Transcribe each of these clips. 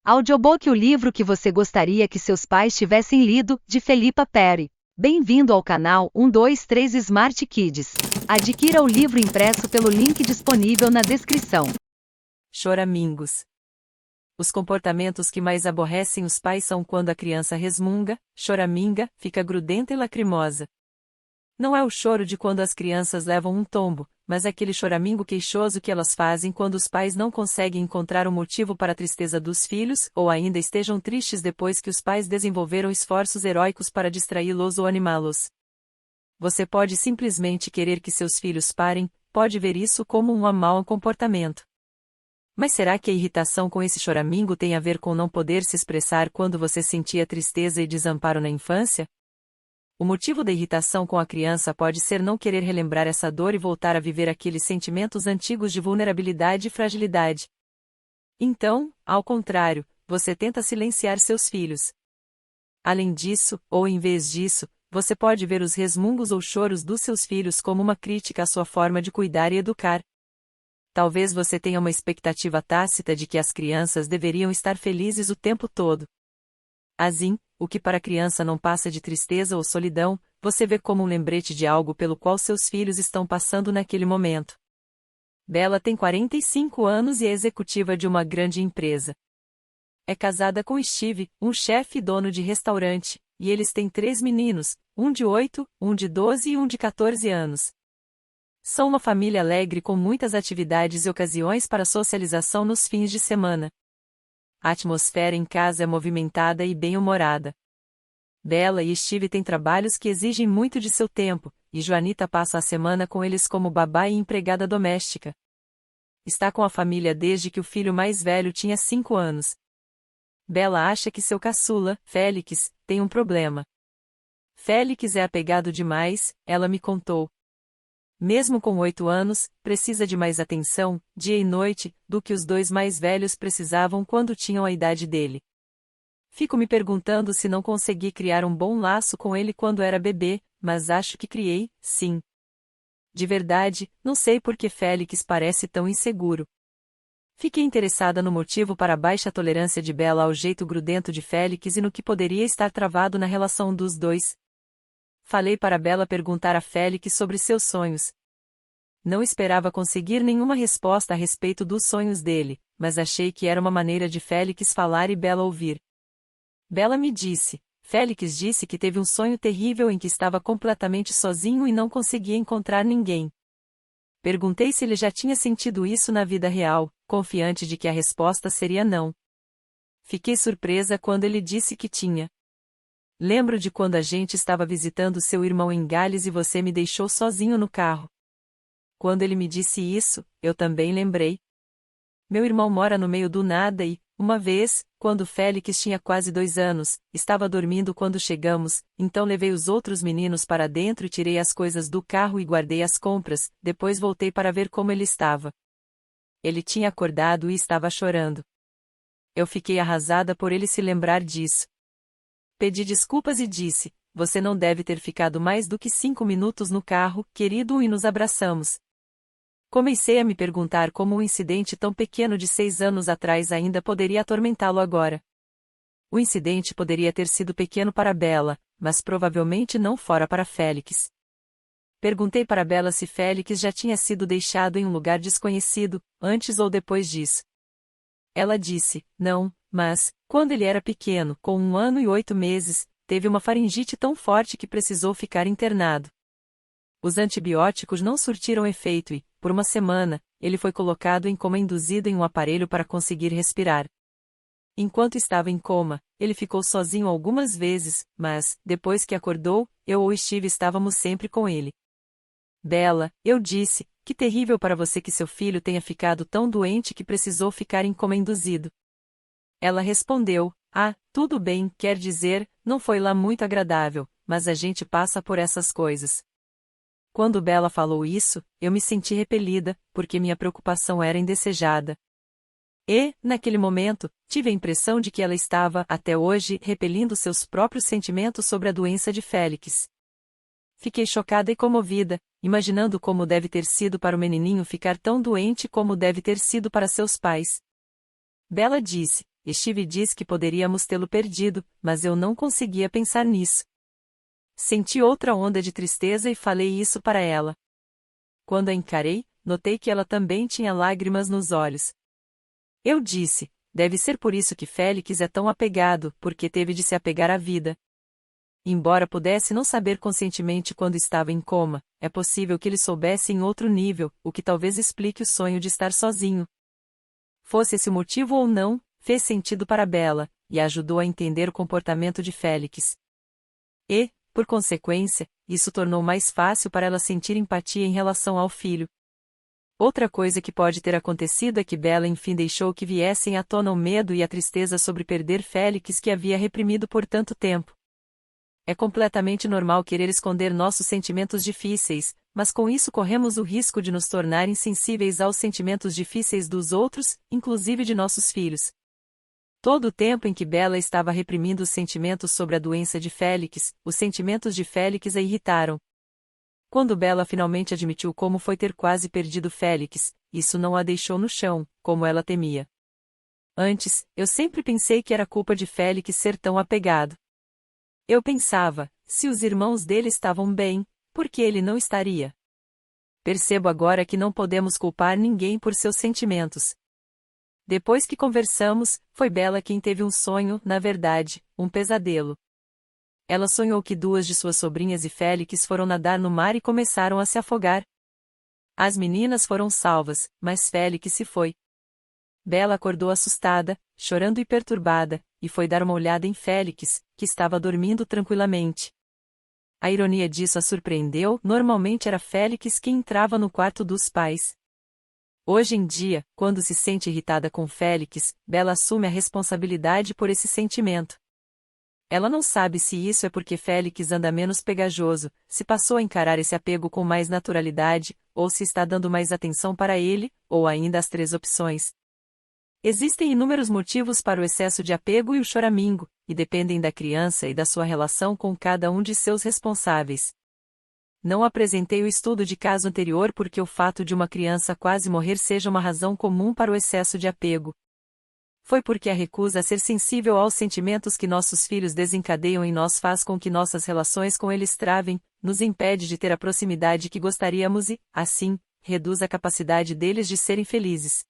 Audiobook: O livro que você gostaria que seus pais tivessem lido, de Philippa Perry. Bem-vindo ao canal 123 Smart Kids. Adquira o livro impresso pelo link disponível na descrição. Choramingos. Os comportamentos que mais aborrecem os pais são quando a criança resmunga, choraminga, fica grudenta e lacrimosa. Não é o choro de quando as crianças levam um tombo, mas aquele choramingo queixoso que elas fazem quando os pais não conseguem encontrar um motivo para a tristeza dos filhos, ou ainda estejam tristes depois que os pais desenvolveram esforços heróicos para distraí-los ou animá-los. Você pode simplesmente querer que seus filhos parem, pode ver isso como um mau comportamento. Mas será que a irritação com esse choramingo tem a ver com não poder se expressar quando você sentia tristeza e desamparo na infância? O motivo da irritação com a criança pode ser não querer relembrar essa dor e voltar a viver aqueles sentimentos antigos de vulnerabilidade e fragilidade. Então, ao contrário, você tenta silenciar seus filhos. Além disso, ou em vez disso, você pode ver os resmungos ou choros dos seus filhos como uma crítica à sua forma de cuidar e educar. Talvez você tenha uma expectativa tácita de que as crianças deveriam estar felizes o tempo todo. Assim, o que para a criança não passa de tristeza ou solidão, você vê como um lembrete de algo pelo qual seus filhos estão passando naquele momento. Bella tem 45 anos e é executiva de uma grande empresa. É casada com Steve, um chefe e dono de restaurante, e eles têm 3 meninos, um de 8, um de 12 e um de 14 anos. São uma família alegre com muitas atividades e ocasiões para socialização nos fins de semana. A atmosfera em casa é movimentada e bem-humorada. Bella e Steve têm trabalhos que exigem muito de seu tempo, e Joanita passa a semana com eles como babá e empregada doméstica. Está com a família desde que o filho mais velho tinha 5 anos. Bella acha que seu caçula, Félix, tem um problema. Félix é apegado demais, ela me contou. Mesmo com 8 anos, precisa de mais atenção, dia e noite, do que os 2 mais velhos precisavam quando tinham a idade dele. Fico me perguntando se não consegui criar um bom laço com ele quando era bebê, mas acho que criei, sim. De verdade, não sei por que Félix parece tão inseguro. Fiquei interessada no motivo para a baixa tolerância de Bella ao jeito grudento de Félix e no que poderia estar travado na relação dos dois. Falei para Bella perguntar a Félix sobre seus sonhos. Não esperava conseguir nenhuma resposta a respeito dos sonhos dele, mas achei que era uma maneira de Félix falar e Bella ouvir. Bella me disse: Félix disse que teve um sonho terrível em que estava completamente sozinho e não conseguia encontrar ninguém. Perguntei se ele já tinha sentido isso na vida real, confiante de que a resposta seria não. Fiquei surpresa quando ele disse que tinha. Lembro de quando a gente estava visitando seu irmão em Gales e você me deixou sozinho no carro. Quando ele me disse isso, eu também lembrei. Meu irmão mora no meio do nada e, uma vez, quando Félix tinha quase 2 anos, estava dormindo quando chegamos, então levei os outros meninos para dentro e tirei as coisas do carro e guardei as compras, depois voltei para ver como ele estava. Ele tinha acordado e estava chorando. Eu fiquei arrasada por ele se lembrar disso. Pedi desculpas e disse: você não deve ter ficado mais do que 5 minutos no carro, querido, e nos abraçamos. Comecei a me perguntar como um incidente tão pequeno de 6 anos atrás ainda poderia atormentá-lo agora. O incidente poderia ter sido pequeno para Bella, mas provavelmente não fora para Félix. Perguntei para Bella se Félix já tinha sido deixado em um lugar desconhecido, antes ou depois disso. Ela disse: não, mas, quando ele era pequeno, com 1 ano e 8 meses, teve uma faringite tão forte que precisou ficar internado. Os antibióticos não surtiram efeito e, por uma semana, ele foi colocado em coma induzido em um aparelho para conseguir respirar. Enquanto estava em coma, ele ficou sozinho algumas vezes, mas, depois que acordou, eu ou Steve estávamos sempre com ele. Bella, eu disse, que terrível para você que seu filho tenha ficado tão doente que precisou ficar em coma induzido. Ela respondeu: tudo bem, quer dizer, não foi lá muito agradável, mas a gente passa por essas coisas. Quando Bella falou isso, eu me senti repelida, porque minha preocupação era indesejada. E, naquele momento, tive a impressão de que ela estava, até hoje, repelindo seus próprios sentimentos sobre a doença de Félix. Fiquei chocada e comovida, imaginando como deve ter sido para o menininho ficar tão doente como deve ter sido para seus pais. Bella disse: Steve diz que poderíamos tê-lo perdido, mas eu não conseguia pensar nisso. Senti outra onda de tristeza e falei isso para ela. Quando a encarei, notei que ela também tinha lágrimas nos olhos. Eu disse, deve ser por isso que Félix é tão apegado, porque teve de se apegar à vida. Embora pudesse não saber conscientemente quando estava em coma, é possível que ele soubesse em outro nível, o que talvez explique o sonho de estar sozinho. Fosse esse o motivo ou não, fez sentido para Bella, e a ajudou a entender o comportamento de Félix. E, por consequência, isso tornou mais fácil para ela sentir empatia em relação ao filho. Outra coisa que pode ter acontecido é que Bella enfim deixou que viessem à tona o medo e a tristeza sobre perder Félix que havia reprimido por tanto tempo. É completamente normal querer esconder nossos sentimentos difíceis, mas com isso corremos o risco de nos tornar insensíveis aos sentimentos difíceis dos outros, inclusive de nossos filhos. Todo o tempo em que Bella estava reprimindo os sentimentos sobre a doença de Félix, os sentimentos de Félix a irritaram. Quando Bella finalmente admitiu como foi ter quase perdido Félix, isso não a deixou no chão, como ela temia. Antes, eu sempre pensei que era culpa de Félix ser tão apegado. Eu pensava, se os irmãos dele estavam bem, por que ele não estaria? Percebo agora que não podemos culpar ninguém por seus sentimentos. Depois que conversamos, foi Bella quem teve um sonho, na verdade, um pesadelo. Ela sonhou que duas de suas sobrinhas e Félix foram nadar no mar e começaram a se afogar. As meninas foram salvas, mas Félix se foi. Bella acordou assustada, chorando e perturbada, e foi dar uma olhada em Félix, que estava dormindo tranquilamente. A ironia disso a surpreendeu, normalmente era Félix quem entrava no quarto dos pais. Hoje em dia, quando se sente irritada com Félix, Bella assume a responsabilidade por esse sentimento. Ela não sabe se isso é porque Félix anda menos pegajoso, se passou a encarar esse apego com mais naturalidade, ou se está dando mais atenção para ele, ou ainda as três opções. Existem inúmeros motivos para o excesso de apego e o choramingo, e dependem da criança e da sua relação com cada um de seus responsáveis. Não apresentei o estudo de caso anterior porque o fato de uma criança quase morrer seja uma razão comum para o excesso de apego. Foi porque a recusa a ser sensível aos sentimentos que nossos filhos desencadeiam em nós faz com que nossas relações com eles travem, nos impede de ter a proximidade que gostaríamos e, assim, reduz a capacidade deles de serem felizes.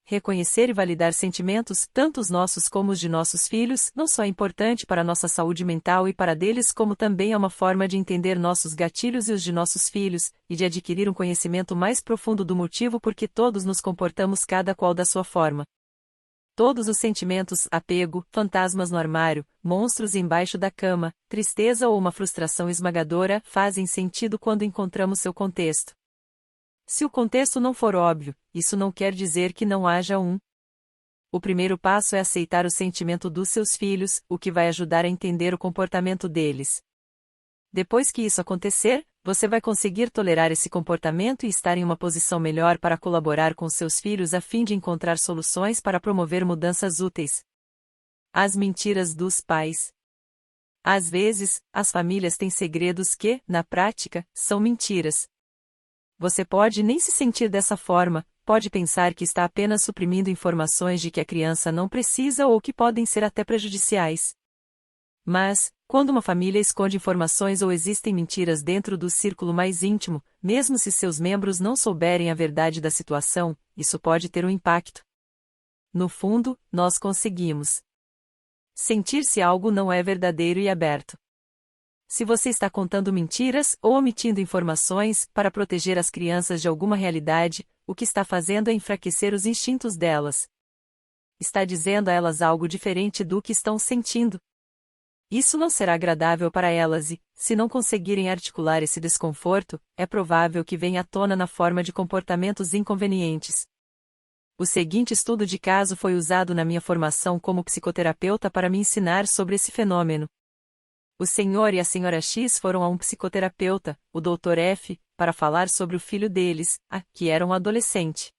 Reconhecer e validar sentimentos, tanto os nossos como os de nossos filhos, não só é importante para a nossa saúde mental e para a deles, como também é uma forma de entender nossos gatilhos e os de nossos filhos, e de adquirir um conhecimento mais profundo do motivo por que todos nos comportamos cada qual da sua forma. Todos os sentimentos, apego, fantasmas no armário, monstros embaixo da cama, tristeza ou uma frustração esmagadora, fazem sentido quando encontramos seu contexto. Se o contexto não for óbvio, isso não quer dizer que não haja um. O primeiro passo é aceitar o sentimento dos seus filhos, o que vai ajudar a entender o comportamento deles. Depois que isso acontecer, você vai conseguir tolerar esse comportamento e estar em uma posição melhor para colaborar com seus filhos a fim de encontrar soluções para promover mudanças úteis. As mentiras dos pais. Às vezes, as famílias têm segredos que, na prática, são mentiras. Você pode nem se sentir dessa forma, pode pensar que está apenas suprimindo informações de que a criança não precisa ou que podem ser até prejudiciais. Mas, quando uma família esconde informações ou existem mentiras dentro do círculo mais íntimo, mesmo se seus membros não souberem a verdade da situação, isso pode ter um impacto. No fundo, nós conseguimos sentir se algo não é verdadeiro e aberto. Se você está contando mentiras ou omitindo informações para proteger as crianças de alguma realidade, o que está fazendo é enfraquecer os instintos delas. Está dizendo a elas algo diferente do que estão sentindo. Isso não será agradável para elas e, se não conseguirem articular esse desconforto, é provável que venha à tona na forma de comportamentos inconvenientes. O seguinte estudo de caso foi usado na minha formação como psicoterapeuta para me ensinar sobre esse fenômeno. O senhor e a senhora X foram a um psicoterapeuta, o Dr. F, para falar sobre o filho deles, A, que era um adolescente.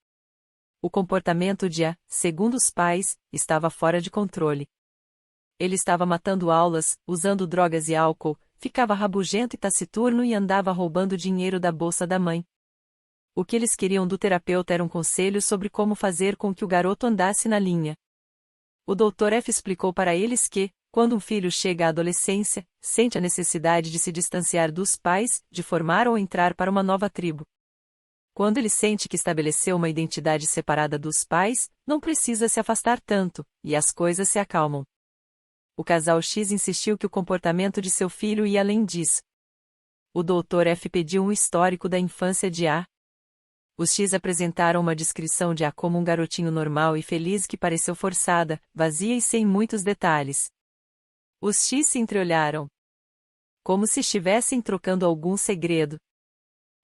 O comportamento de A, segundo os pais, estava fora de controle. Ele estava matando aulas, usando drogas e álcool, ficava rabugento e taciturno e andava roubando dinheiro da bolsa da mãe. O que eles queriam do terapeuta era um conselho sobre como fazer com que o garoto andasse na linha. O Dr. F explicou para eles que, quando um filho chega à adolescência, sente a necessidade de se distanciar dos pais, de formar ou entrar para uma nova tribo. Quando ele sente que estabeleceu uma identidade separada dos pais, não precisa se afastar tanto, e as coisas se acalmam. O casal X insistiu que o comportamento de seu filho ia além disso. O Dr. F pediu um histórico da infância de A. Os X apresentaram uma descrição de A como um garotinho normal e feliz que pareceu forçada, vazia e sem muitos detalhes. Os X se entreolharam, como se estivessem trocando algum segredo.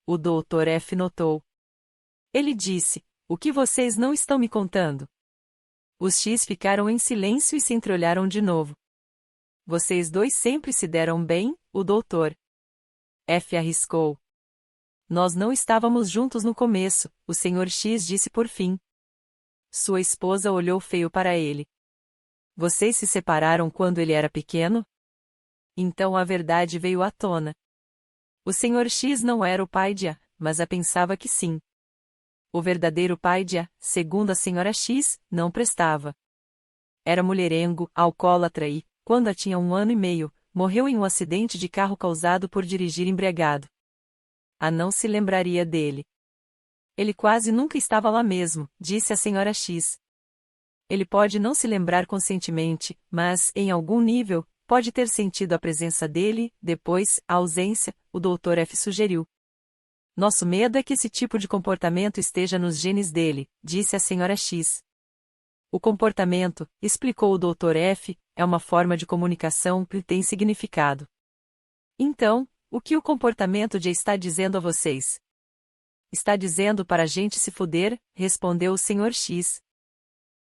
O Dr. F notou. Ele disse: "O que vocês não estão me contando?" Os X ficaram em silêncio e se entreolharam de novo. "Vocês dois sempre se deram bem?" O Dr. F arriscou. "Nós não estávamos juntos no começo", o Sr. X disse por fim. Sua esposa olhou feio para ele. "Vocês se separaram quando ele era pequeno?" Então a verdade veio à tona. O Sr. X não era o pai de A, mas A pensava que sim. O verdadeiro pai de A, segundo a Sra. X, não prestava. Era mulherengo, alcoólatra e, quando A tinha 1 ano e meio, morreu em um acidente de carro causado por dirigir embriagado. A não se lembraria dele. "Ele quase nunca estava lá mesmo", disse a Sra. X. "Ele pode não se lembrar conscientemente, mas, em algum nível, pode ter sentido a presença dele, depois, a ausência", o Dr. F sugeriu. "Nosso medo é que esse tipo de comportamento esteja nos genes dele", disse a Sra. X. "O comportamento", explicou o Dr. F, "é uma forma de comunicação que tem significado." "Então, o que o comportamento de está dizendo a vocês?" "Está dizendo para a gente se fuder", respondeu o Sr. X.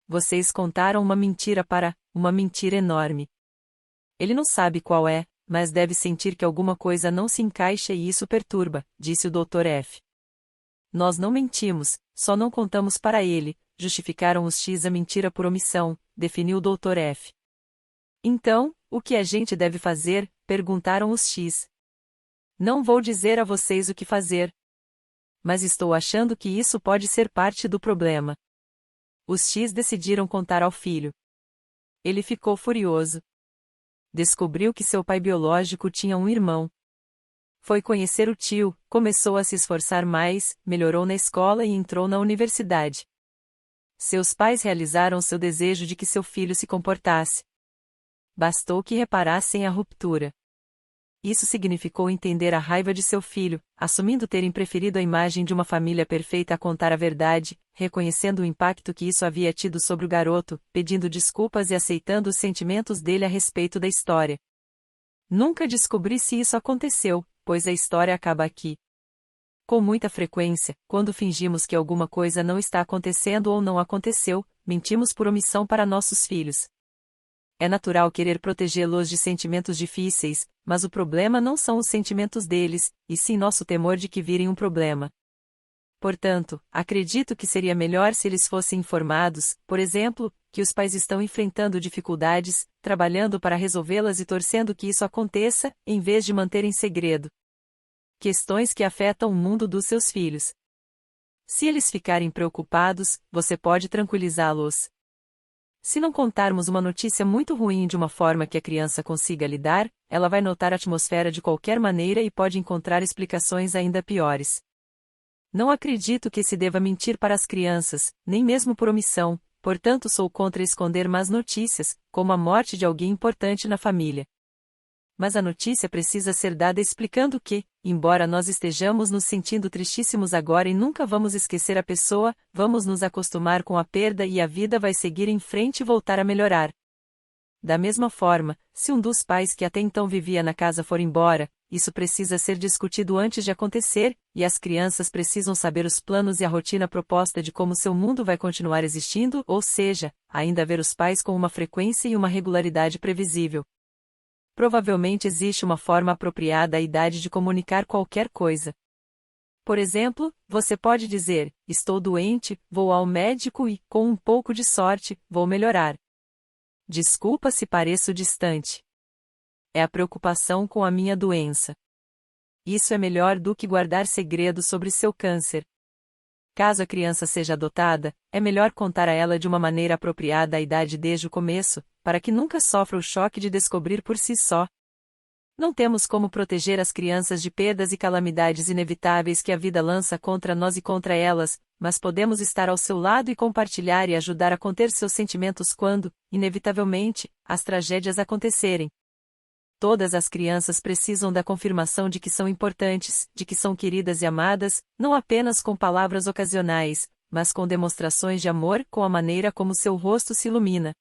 "Vocês contaram uma mentira uma mentira enorme. Ele não sabe qual é, mas deve sentir que alguma coisa não se encaixa e isso perturba", disse o Dr. F. "Nós não mentimos, só não contamos para ele", justificaram os X a mentira por omissão, definiu o Dr. F. "Então, o que a gente deve fazer?", perguntaram os X. "Não vou dizer a vocês o que fazer. Mas estou achando que isso pode ser parte do problema." Os X decidiram contar ao filho. Ele ficou furioso. Descobriu que seu pai biológico tinha um irmão. Foi conhecer o tio, começou a se esforçar mais, melhorou na escola e entrou na universidade. Seus pais realizaram seu desejo de que seu filho se comportasse. Bastou que reparassem a ruptura. Isso significou entender a raiva de seu filho, assumindo terem preferido a imagem de uma família perfeita a contar a verdade, reconhecendo o impacto que isso havia tido sobre o garoto, pedindo desculpas e aceitando os sentimentos dele a respeito da história. Nunca descobri se isso aconteceu, pois a história acaba aqui. Com muita frequência, quando fingimos que alguma coisa não está acontecendo ou não aconteceu, mentimos por omissão para nossos filhos. É natural querer protegê-los de sentimentos difíceis, mas o problema não são os sentimentos deles, e sim nosso temor de que virem um problema. Portanto, acredito que seria melhor se eles fossem informados, por exemplo, que os pais estão enfrentando dificuldades, trabalhando para resolvê-las e torcendo que isso aconteça, em vez de manter em segredo. Questões que afetam o mundo dos seus filhos. Se eles ficarem preocupados, você pode tranquilizá-los. Se não contarmos uma notícia muito ruim de uma forma que a criança consiga lidar, ela vai notar a atmosfera de qualquer maneira e pode encontrar explicações ainda piores. Não acredito que se deva mentir para as crianças, nem mesmo por omissão, portanto sou contra esconder más notícias, como a morte de alguém importante na família. Mas a notícia precisa ser dada explicando que, embora nós estejamos nos sentindo tristíssimos agora e nunca vamos esquecer a pessoa, vamos nos acostumar com a perda e a vida vai seguir em frente e voltar a melhorar. Da mesma forma, se um dos pais que até então vivia na casa for embora, isso precisa ser discutido antes de acontecer, e as crianças precisam saber os planos e a rotina proposta de como seu mundo vai continuar existindo, ou seja, ainda ver os pais com uma frequência e uma regularidade previsível. Provavelmente existe uma forma apropriada à idade de comunicar qualquer coisa. Por exemplo, você pode dizer: "Estou doente, vou ao médico e, com um pouco de sorte, vou melhorar. Desculpa se pareço distante. É a preocupação com a minha doença." Isso é melhor do que guardar segredo sobre seu câncer. Caso a criança seja adotada, é melhor contar a ela de uma maneira apropriada a idade desde o começo, para que nunca sofra o choque de descobrir por si só. Não temos como proteger as crianças de perdas e calamidades inevitáveis que a vida lança contra nós e contra elas, mas podemos estar ao seu lado e compartilhar e ajudar a conter seus sentimentos quando, inevitavelmente, as tragédias acontecerem. Todas as crianças precisam da confirmação de que são importantes, de que são queridas e amadas, não apenas com palavras ocasionais, mas com demonstrações de amor, com a maneira como seu rosto se ilumina.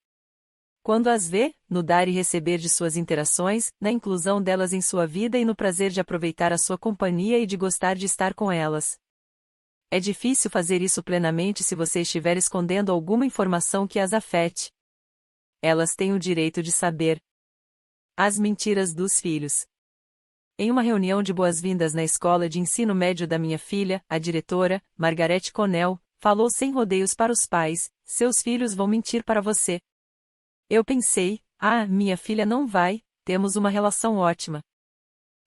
Quando as vê, no dar e receber de suas interações, na inclusão delas em sua vida e no prazer de aproveitar a sua companhia e de gostar de estar com elas. É difícil fazer isso plenamente se você estiver escondendo alguma informação que as afete. Elas têm o direito de saber. As mentiras dos filhos. Em uma reunião de boas-vindas na escola de ensino médio da minha filha, a diretora, Margaret Connell, falou sem rodeios para os pais: seus filhos vão mentir para você. Eu pensei, minha filha não vai, temos uma relação ótima.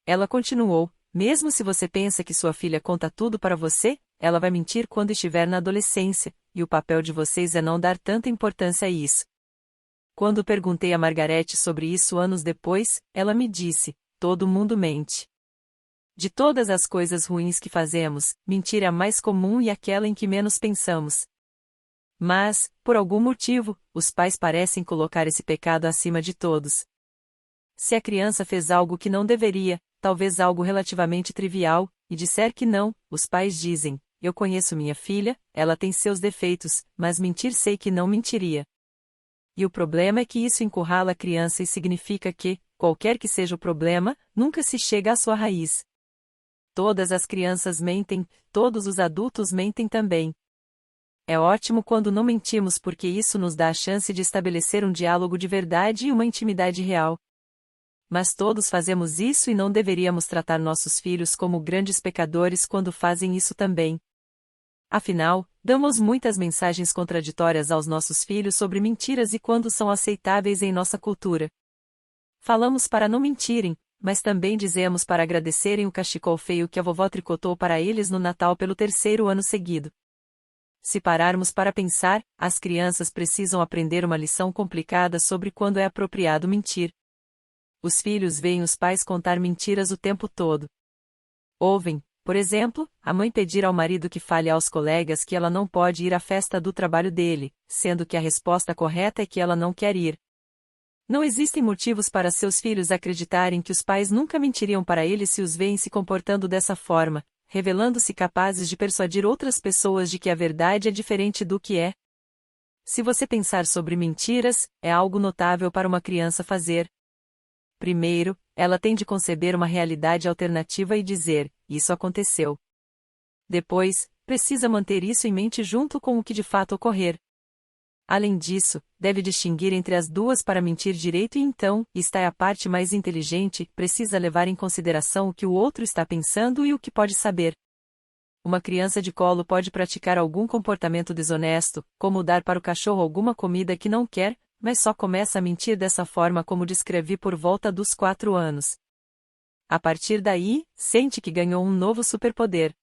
Ela continuou: mesmo se você pensa que sua filha conta tudo para você, ela vai mentir quando estiver na adolescência, e o papel de vocês é não dar tanta importância a isso. Quando perguntei a Margaret sobre isso anos depois, ela me disse: todo mundo mente. De todas as coisas ruins que fazemos, mentir é a mais comum e aquela em que menos pensamos. Mas, por algum motivo, os pais parecem colocar esse pecado acima de todos. Se a criança fez algo que não deveria, talvez algo relativamente trivial, e disser que não, os pais dizem: eu conheço minha filha, ela tem seus defeitos, mas mentir sei que não mentiria. E o problema é que isso encurrala a criança e significa que, qualquer que seja o problema, nunca se chega à sua raiz. Todas as crianças mentem, todos os adultos mentem também. É ótimo quando não mentimos porque isso nos dá a chance de estabelecer um diálogo de verdade e uma intimidade real. Mas todos fazemos isso e não deveríamos tratar nossos filhos como grandes pecadores quando fazem isso também. Afinal, damos muitas mensagens contraditórias aos nossos filhos sobre mentiras e quando são aceitáveis em nossa cultura. Falamos para não mentirem, mas também dizemos para agradecerem o cachecol feio que a vovó tricotou para eles no Natal pelo 3º ano seguido. Se pararmos para pensar, as crianças precisam aprender uma lição complicada sobre quando é apropriado mentir. Os filhos veem os pais contar mentiras o tempo todo. Ouvem, por exemplo, a mãe pedir ao marido que fale aos colegas que ela não pode ir à festa do trabalho dele, sendo que a resposta correta é que ela não quer ir. Não existem motivos para seus filhos acreditarem que os pais nunca mentiriam para eles se os veem se comportando dessa forma, revelando-se capazes de persuadir outras pessoas de que a verdade é diferente do que é. Se você pensar sobre mentiras, é algo notável para uma criança fazer. Primeiro, ela tem de conceber uma realidade alternativa e dizer: isso aconteceu. Depois, precisa manter isso em mente junto com o que de fato ocorrer. Além disso, deve distinguir entre as duas para mentir direito e então, esta é a parte mais inteligente, precisa levar em consideração o que o outro está pensando e o que pode saber. Uma criança de colo pode praticar algum comportamento desonesto, como dar para o cachorro alguma comida que não quer, mas só começa a mentir dessa forma como descrevi por volta dos 4 anos. A partir daí, sente que ganhou um novo superpoder.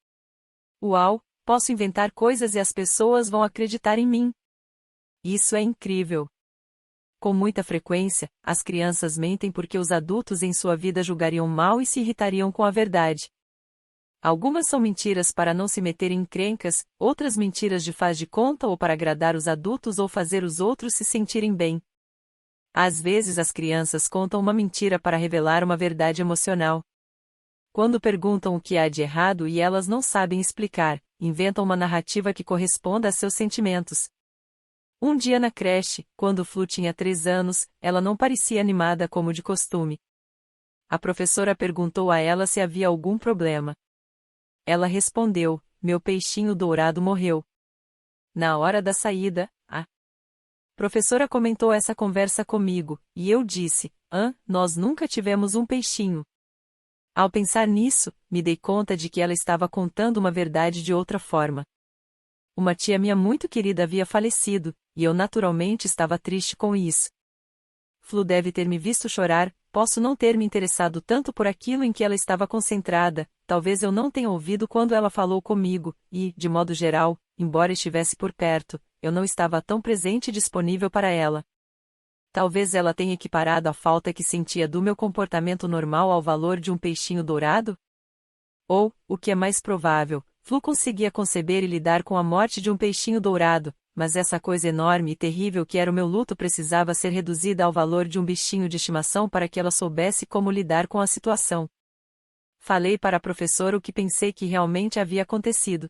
Uau, posso inventar coisas e as pessoas vão acreditar em mim. Isso é incrível. Com muita frequência, as crianças mentem porque os adultos em sua vida julgariam mal e se irritariam com a verdade. Algumas são mentiras para não se meter em encrencas, outras mentiras de faz de conta ou para agradar os adultos ou fazer os outros se sentirem bem. Às vezes as crianças contam uma mentira para revelar uma verdade emocional. Quando perguntam o que há de errado e elas não sabem explicar, inventam uma narrativa que corresponda a seus sentimentos. Um dia na creche, quando Flu tinha 3 anos, ela não parecia animada como de costume. A professora perguntou a ela se havia algum problema. Ela respondeu: meu peixinho dourado morreu. Na hora da saída, a professora comentou essa conversa comigo, e eu disse: nós nunca tivemos um peixinho. Ao pensar nisso, me dei conta de que ela estava contando uma verdade de outra forma. Uma tia minha muito querida havia falecido, e eu naturalmente estava triste com isso. Flu deve ter me visto chorar, posso não ter me interessado tanto por aquilo em que ela estava concentrada, talvez eu não tenha ouvido quando ela falou comigo, e, de modo geral, embora estivesse por perto, eu não estava tão presente e disponível para ela. Talvez ela tenha equiparado a falta que sentia do meu comportamento normal ao valor de um peixinho dourado? Ou, o que é mais provável, Flu conseguia conceber e lidar com a morte de um peixinho dourado, mas essa coisa enorme e terrível que era o meu luto precisava ser reduzida ao valor de um bichinho de estimação para que ela soubesse como lidar com a situação. Falei para a professora o que pensei que realmente havia acontecido.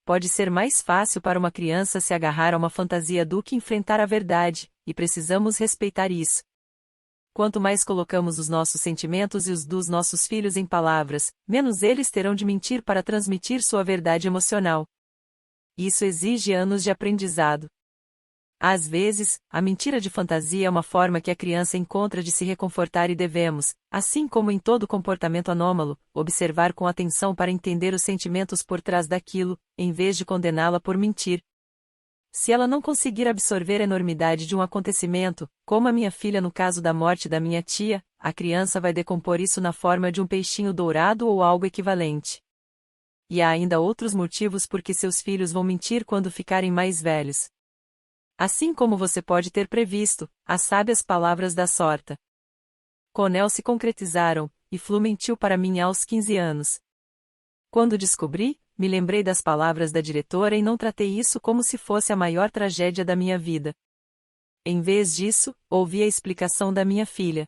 Pode ser mais fácil para uma criança se agarrar a uma fantasia do que enfrentar a verdade, e precisamos respeitar isso. Quanto mais colocamos os nossos sentimentos e os dos nossos filhos em palavras, menos eles terão de mentir para transmitir sua verdade emocional. Isso exige anos de aprendizado. Às vezes, a mentira de fantasia é uma forma que a criança encontra de se reconfortar e devemos, assim como em todo comportamento anômalo, observar com atenção para entender os sentimentos por trás daquilo, em vez de condená-la por mentir. Se ela não conseguir absorver a enormidade de um acontecimento, como a minha filha no caso da morte da minha tia, a criança vai decompor isso na forma de um peixinho dourado ou algo equivalente. E há ainda outros motivos por que seus filhos vão mentir quando ficarem mais velhos. Assim como você pode ter previsto, as sábias palavras da Sorta Connell se concretizaram, e Flu mentiu para mim aos 15 anos. Quando descobri, me lembrei das palavras da diretora e não tratei isso como se fosse a maior tragédia da minha vida. Em vez disso, ouvi a explicação da minha filha.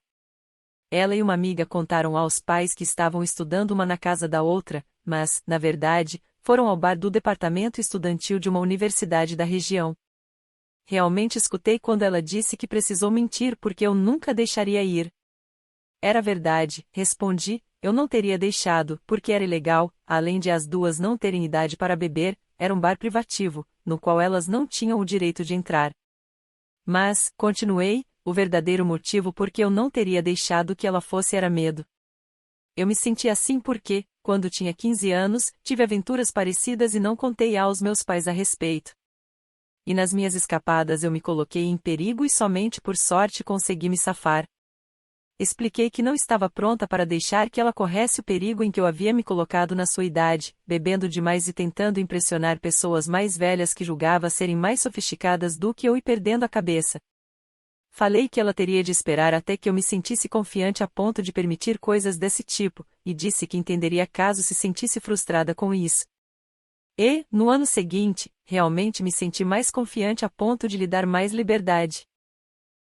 Ela e uma amiga contaram aos pais que estavam estudando uma na casa da outra, mas, na verdade, foram ao bar do departamento estudantil de uma universidade da região. Realmente escutei quando ela disse que precisou mentir porque eu nunca deixaria ir. Era verdade, respondi, eu não teria deixado, porque era ilegal, além de as duas não terem idade para beber, era um bar privativo, no qual elas não tinham o direito de entrar. Mas, continuei, o verdadeiro motivo por que eu não teria deixado que ela fosse era medo. Eu me senti assim porque, quando tinha 15 anos, tive aventuras parecidas e não contei aos meus pais a respeito. E nas minhas escapadas eu me coloquei em perigo e somente por sorte consegui me safar. Expliquei que não estava pronta para deixar que ela corresse o perigo em que eu havia me colocado na sua idade, bebendo demais e tentando impressionar pessoas mais velhas que julgava serem mais sofisticadas do que eu e perdendo a cabeça. Falei que ela teria de esperar até que eu me sentisse confiante a ponto de permitir coisas desse tipo, e disse que entenderia caso se sentisse frustrada com isso. E, no ano seguinte, realmente me senti mais confiante a ponto de lhe dar mais liberdade.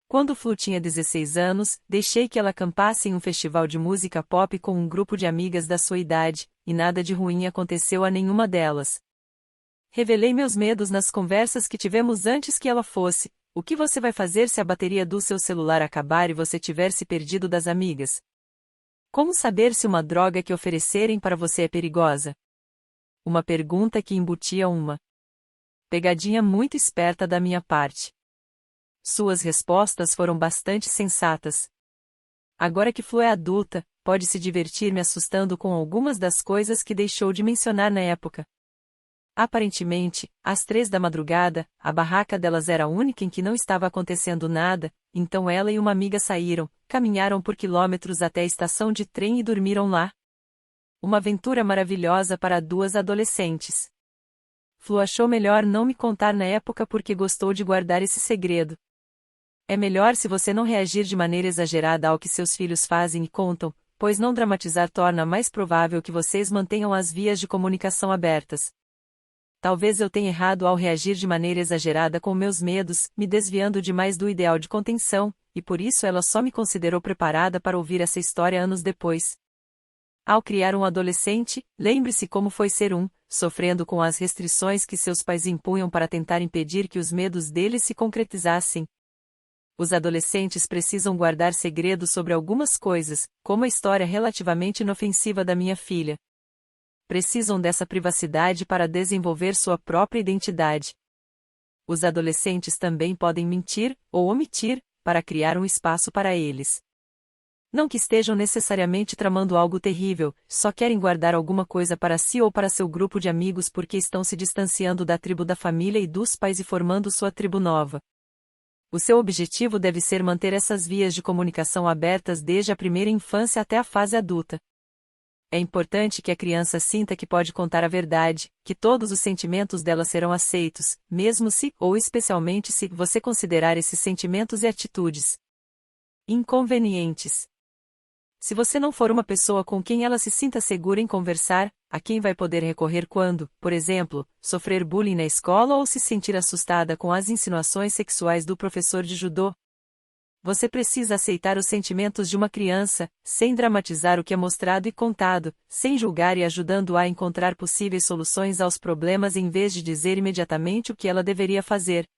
Quando Flu tinha 16 anos, deixei que ela acampasse em um festival de música pop com um grupo de amigas da sua idade, e nada de ruim aconteceu a nenhuma delas. Revelei meus medos nas conversas que tivemos antes que ela fosse. O que você vai fazer se a bateria do seu celular acabar e você tiver se perdido das amigas? Como saber se uma droga que oferecerem para você é perigosa? Uma pergunta que embutia uma pegadinha muito esperta da minha parte. Suas respostas foram bastante sensatas. Agora que Flo é adulta, pode se divertir me assustando com algumas das coisas que deixou de mencionar na época. Aparentemente, às 3 da madrugada, a barraca delas era a única em que não estava acontecendo nada, então ela e uma amiga saíram, caminharam por quilômetros até a estação de trem e dormiram lá. Uma aventura maravilhosa para duas adolescentes. Flo achou melhor não me contar na época porque gostou de guardar esse segredo. É melhor se você não reagir de maneira exagerada ao que seus filhos fazem e contam, pois não dramatizar torna mais provável que vocês mantenham as vias de comunicação abertas. Talvez eu tenha errado ao reagir de maneira exagerada com meus medos, me desviando demais do ideal de contenção, e por isso ela só me considerou preparada para ouvir essa história anos depois. Ao criar um adolescente, lembre-se como foi ser sofrendo com as restrições que seus pais impunham para tentar impedir que os medos deles se concretizassem. Os adolescentes precisam guardar segredos sobre algumas coisas, como a história relativamente inofensiva da minha filha. Precisam dessa privacidade para desenvolver sua própria identidade. Os adolescentes também podem mentir, ou omitir, para criar um espaço para eles. Não que estejam necessariamente tramando algo terrível, só querem guardar alguma coisa para si ou para seu grupo de amigos porque estão se distanciando da tribo da família e dos pais e formando sua tribo nova. O seu objetivo deve ser manter essas vias de comunicação abertas desde a primeira infância até a fase adulta. é importante que a criança sinta que pode contar a verdade, que todos os sentimentos dela serão aceitos, mesmo se, ou especialmente se, você considerar esses sentimentos e atitudes inconvenientes. Se você não for uma pessoa com quem ela se sinta segura em conversar, a quem vai poder recorrer quando, por exemplo, sofrer bullying na escola ou se sentir assustada com as insinuações sexuais do professor de judô? Você precisa aceitar os sentimentos de uma criança, sem dramatizar o que é mostrado e contado, sem julgar e ajudando-a a encontrar possíveis soluções aos problemas em vez de dizer imediatamente o que ela deveria fazer.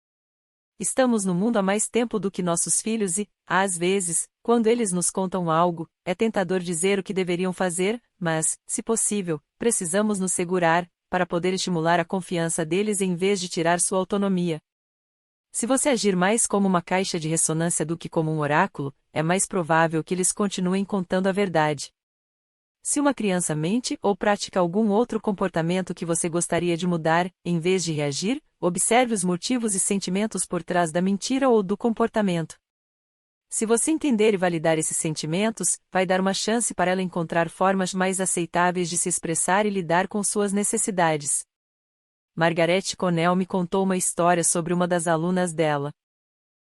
Estamos no mundo há mais tempo do que nossos filhos e, às vezes, quando eles nos contam algo, é tentador dizer o que deveriam fazer, mas, se possível, precisamos nos segurar, para poder estimular a confiança deles em vez de tirar sua autonomia. Se você agir mais como uma caixa de ressonância do que como um oráculo, é mais provável que eles continuem contando a verdade. Se uma criança mente ou pratica algum outro comportamento que você gostaria de mudar, em vez de reagir, observe os motivos e sentimentos por trás da mentira ou do comportamento. Se você entender e validar esses sentimentos, vai dar uma chance para ela encontrar formas mais aceitáveis de se expressar e lidar com suas necessidades. Margaret Connell me contou uma história sobre uma das alunas dela.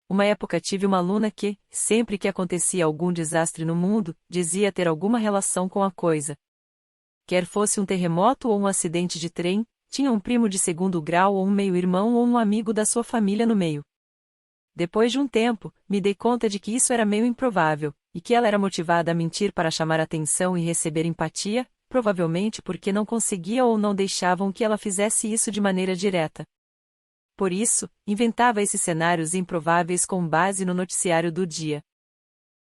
Uma época tive uma aluna que, sempre que acontecia algum desastre no mundo, dizia ter alguma relação com a coisa. Quer fosse um terremoto ou um acidente de trem, tinha um primo de segundo grau ou um meio-irmão ou um amigo da sua família no meio. Depois de um tempo, me dei conta de que isso era meio improvável, e que ela era motivada a mentir para chamar atenção e receber empatia, provavelmente porque não conseguia ou não deixavam que ela fizesse isso de maneira direta. Por isso, inventava esses cenários improváveis com base no noticiário do dia.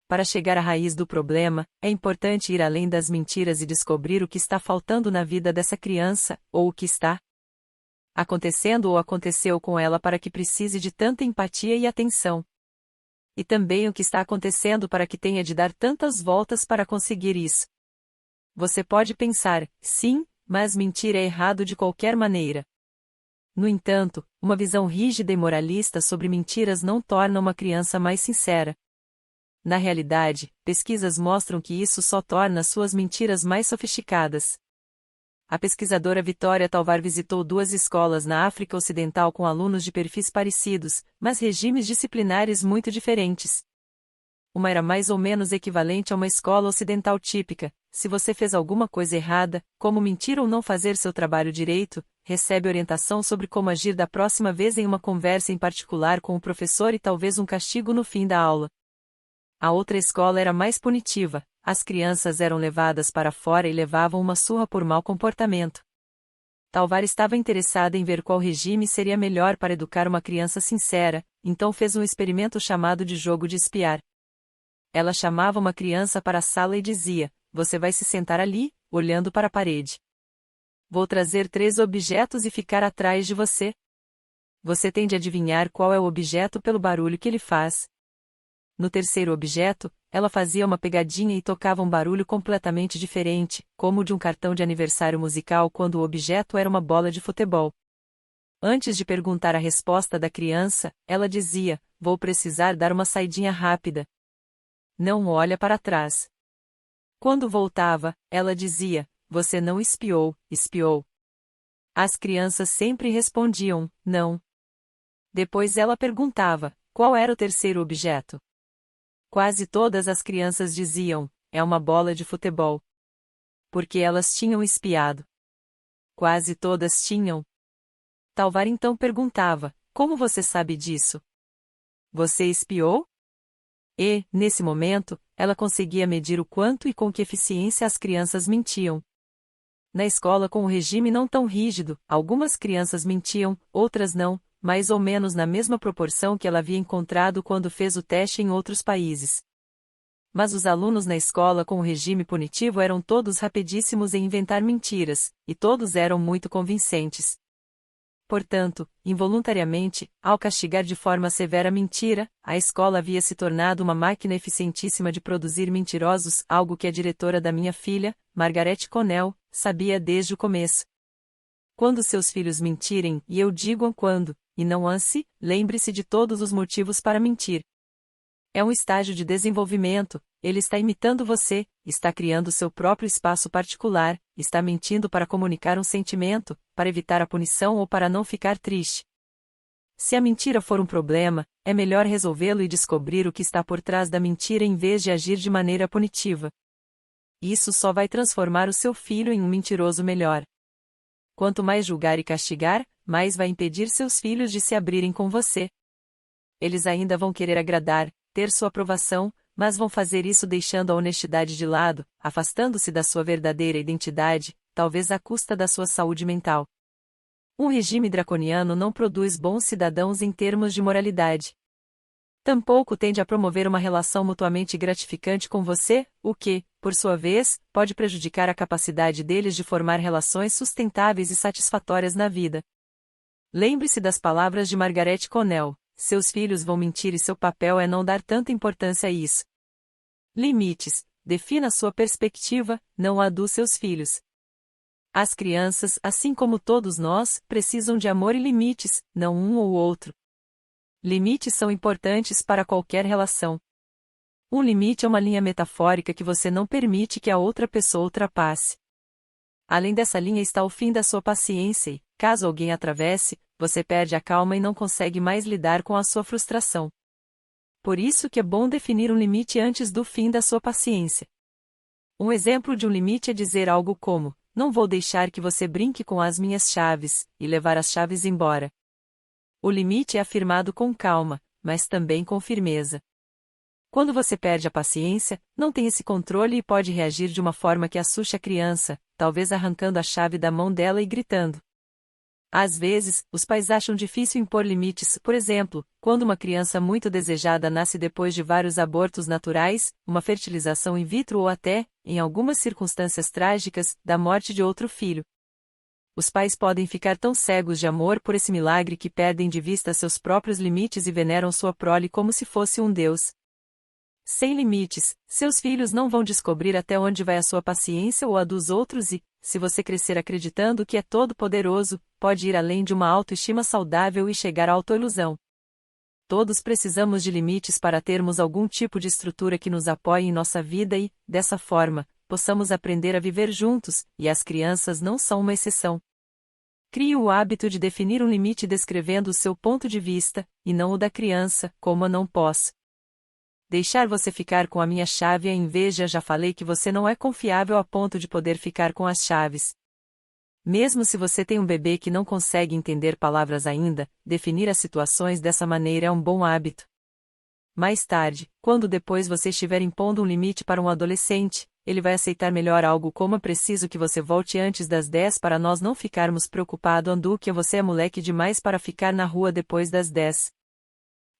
Para chegar à raiz do problema, é importante ir além das mentiras e descobrir o que está faltando na vida dessa criança, ou o que está acontecendo ou aconteceu com ela para que precise de tanta empatia e atenção. E também o que está acontecendo para que tenha de dar tantas voltas para conseguir isso. Você pode pensar, sim, mas mentir é errado de qualquer maneira. No entanto, uma visão rígida e moralista sobre mentiras não torna uma criança mais sincera. Na realidade, pesquisas mostram que isso só torna suas mentiras mais sofisticadas. A pesquisadora Vitória Talvar visitou 2 escolas na África Ocidental com alunos de perfis parecidos, mas regimes disciplinares muito diferentes. Uma era mais ou menos equivalente a uma escola ocidental típica. Se você fez alguma coisa errada, como mentir ou não fazer seu trabalho direito, recebe orientação sobre como agir da próxima vez em uma conversa em particular com o professor e talvez um castigo no fim da aula. A outra escola era mais punitiva. As crianças eram levadas para fora e levavam uma surra por mau comportamento. Talvar estava interessada em ver qual regime seria melhor para educar uma criança sincera, então fez um experimento chamado de jogo de espiar. Ela chamava uma criança para a sala e dizia: "Você vai se sentar ali, olhando para a parede. Vou trazer 3 objetos e ficar atrás de você. Você tem de adivinhar qual é o objeto pelo barulho que ele faz." No terceiro objeto, ela fazia uma pegadinha e tocava um barulho completamente diferente, como o de um cartão de aniversário musical quando o objeto era uma bola de futebol. Antes de perguntar a resposta da criança, ela dizia: "Vou precisar dar uma saidinha rápida." Não olha para trás. Quando voltava, ela dizia: "Você não espiou, espiou." As crianças sempre respondiam: "Não." Depois ela perguntava: "Qual era o terceiro objeto?" Quase todas as crianças diziam: "É uma bola de futebol." Porque elas tinham espiado. Quase todas tinham. Talvar então perguntava: "Como você sabe disso? Você espiou?" E, nesse momento, ela conseguia medir o quanto e com que eficiência as crianças mentiam. Na escola com um regime não tão rígido, algumas crianças mentiam, outras não, mais ou menos na mesma proporção que ela havia encontrado quando fez o teste em outros países. Mas os alunos na escola com o regime punitivo eram todos rapidíssimos em inventar mentiras, e todos eram muito convincentes. Portanto, involuntariamente, ao castigar de forma severa a mentira, a escola havia se tornado uma máquina eficientíssima de produzir mentirosos, algo que a diretora da minha filha, Margaret Connell, sabia desde o começo. Quando seus filhos mentirem, e eu digo quando, e não anse, lembre-se de todos os motivos para mentir. É um estágio de desenvolvimento, Ele está imitando você, está criando seu próprio espaço particular, está mentindo para comunicar um sentimento, para evitar a punição ou para não ficar triste. Se a mentira for um problema, é melhor resolvê-lo e descobrir o que está por trás da mentira em vez de agir de maneira punitiva. Isso só vai transformar o seu filho em um mentiroso melhor. Quanto mais julgar e castigar, mais vai impedir seus filhos de se abrirem com você. Eles ainda vão querer agradar, ter sua aprovação, mas vão fazer isso deixando a honestidade de lado, afastando-se da sua verdadeira identidade, talvez à custa da sua saúde mental. Um regime draconiano não produz bons cidadãos em termos de moralidade. Tampouco tende a promover uma relação mutuamente gratificante com você, o que, por sua vez, pode prejudicar a capacidade deles de formar relações sustentáveis e satisfatórias na vida. Lembre-se das palavras de Margaret Connell: seus filhos vão mentir e seu papel é não dar tanta importância a isso. Limites. Defina sua perspectiva, não a dos seus filhos. As crianças, assim como todos nós, precisam de amor e limites, não um ou outro. Limites são importantes para qualquer relação. Um limite é uma linha metafórica que você não permite que a outra pessoa ultrapasse. Além dessa linha está o fim da sua paciência e, caso alguém atravesse, você perde a calma e não consegue mais lidar com a sua frustração. Por isso que é bom definir um limite antes do fim da sua paciência. Um exemplo de um limite é dizer algo como: não vou deixar que você brinque com as minhas chaves, e levar as chaves embora. O limite é afirmado com calma, mas também com firmeza. Quando você perde a paciência, não tem esse controle e pode reagir de uma forma que assuste a criança, talvez arrancando a chave da mão dela e gritando. Às vezes, os pais acham difícil impor limites, por exemplo, quando uma criança muito desejada nasce depois de vários abortos naturais, uma fertilização in vitro ou até, em algumas circunstâncias trágicas, da morte de outro filho. Os pais podem ficar tão cegos de amor por esse milagre que perdem de vista seus próprios limites e veneram sua prole como se fosse um deus. Sem limites, seus filhos não vão descobrir até onde vai a sua paciência ou a dos outros e, se você crescer acreditando que é todo-poderoso, pode ir além de uma autoestima saudável e chegar à autoilusão. Todos precisamos de limites para termos algum tipo de estrutura que nos apoie em nossa vida e, dessa forma, possamos aprender a viver juntos, e as crianças não são uma exceção. Crie o hábito de definir um limite descrevendo o seu ponto de vista, e não o da criança, como a não posso deixar você ficar com a minha chave em vez de já falei que você não é confiável a ponto de poder ficar com as chaves. Mesmo se você tem um bebê que não consegue entender palavras ainda, definir as situações dessa maneira é um bom hábito. Mais tarde, quando depois você estiver impondo um limite para um adolescente, ele vai aceitar melhor algo como: é preciso que você volte antes das 10 para nós não ficarmos preocupados do que você é moleque demais para ficar na rua depois das 10.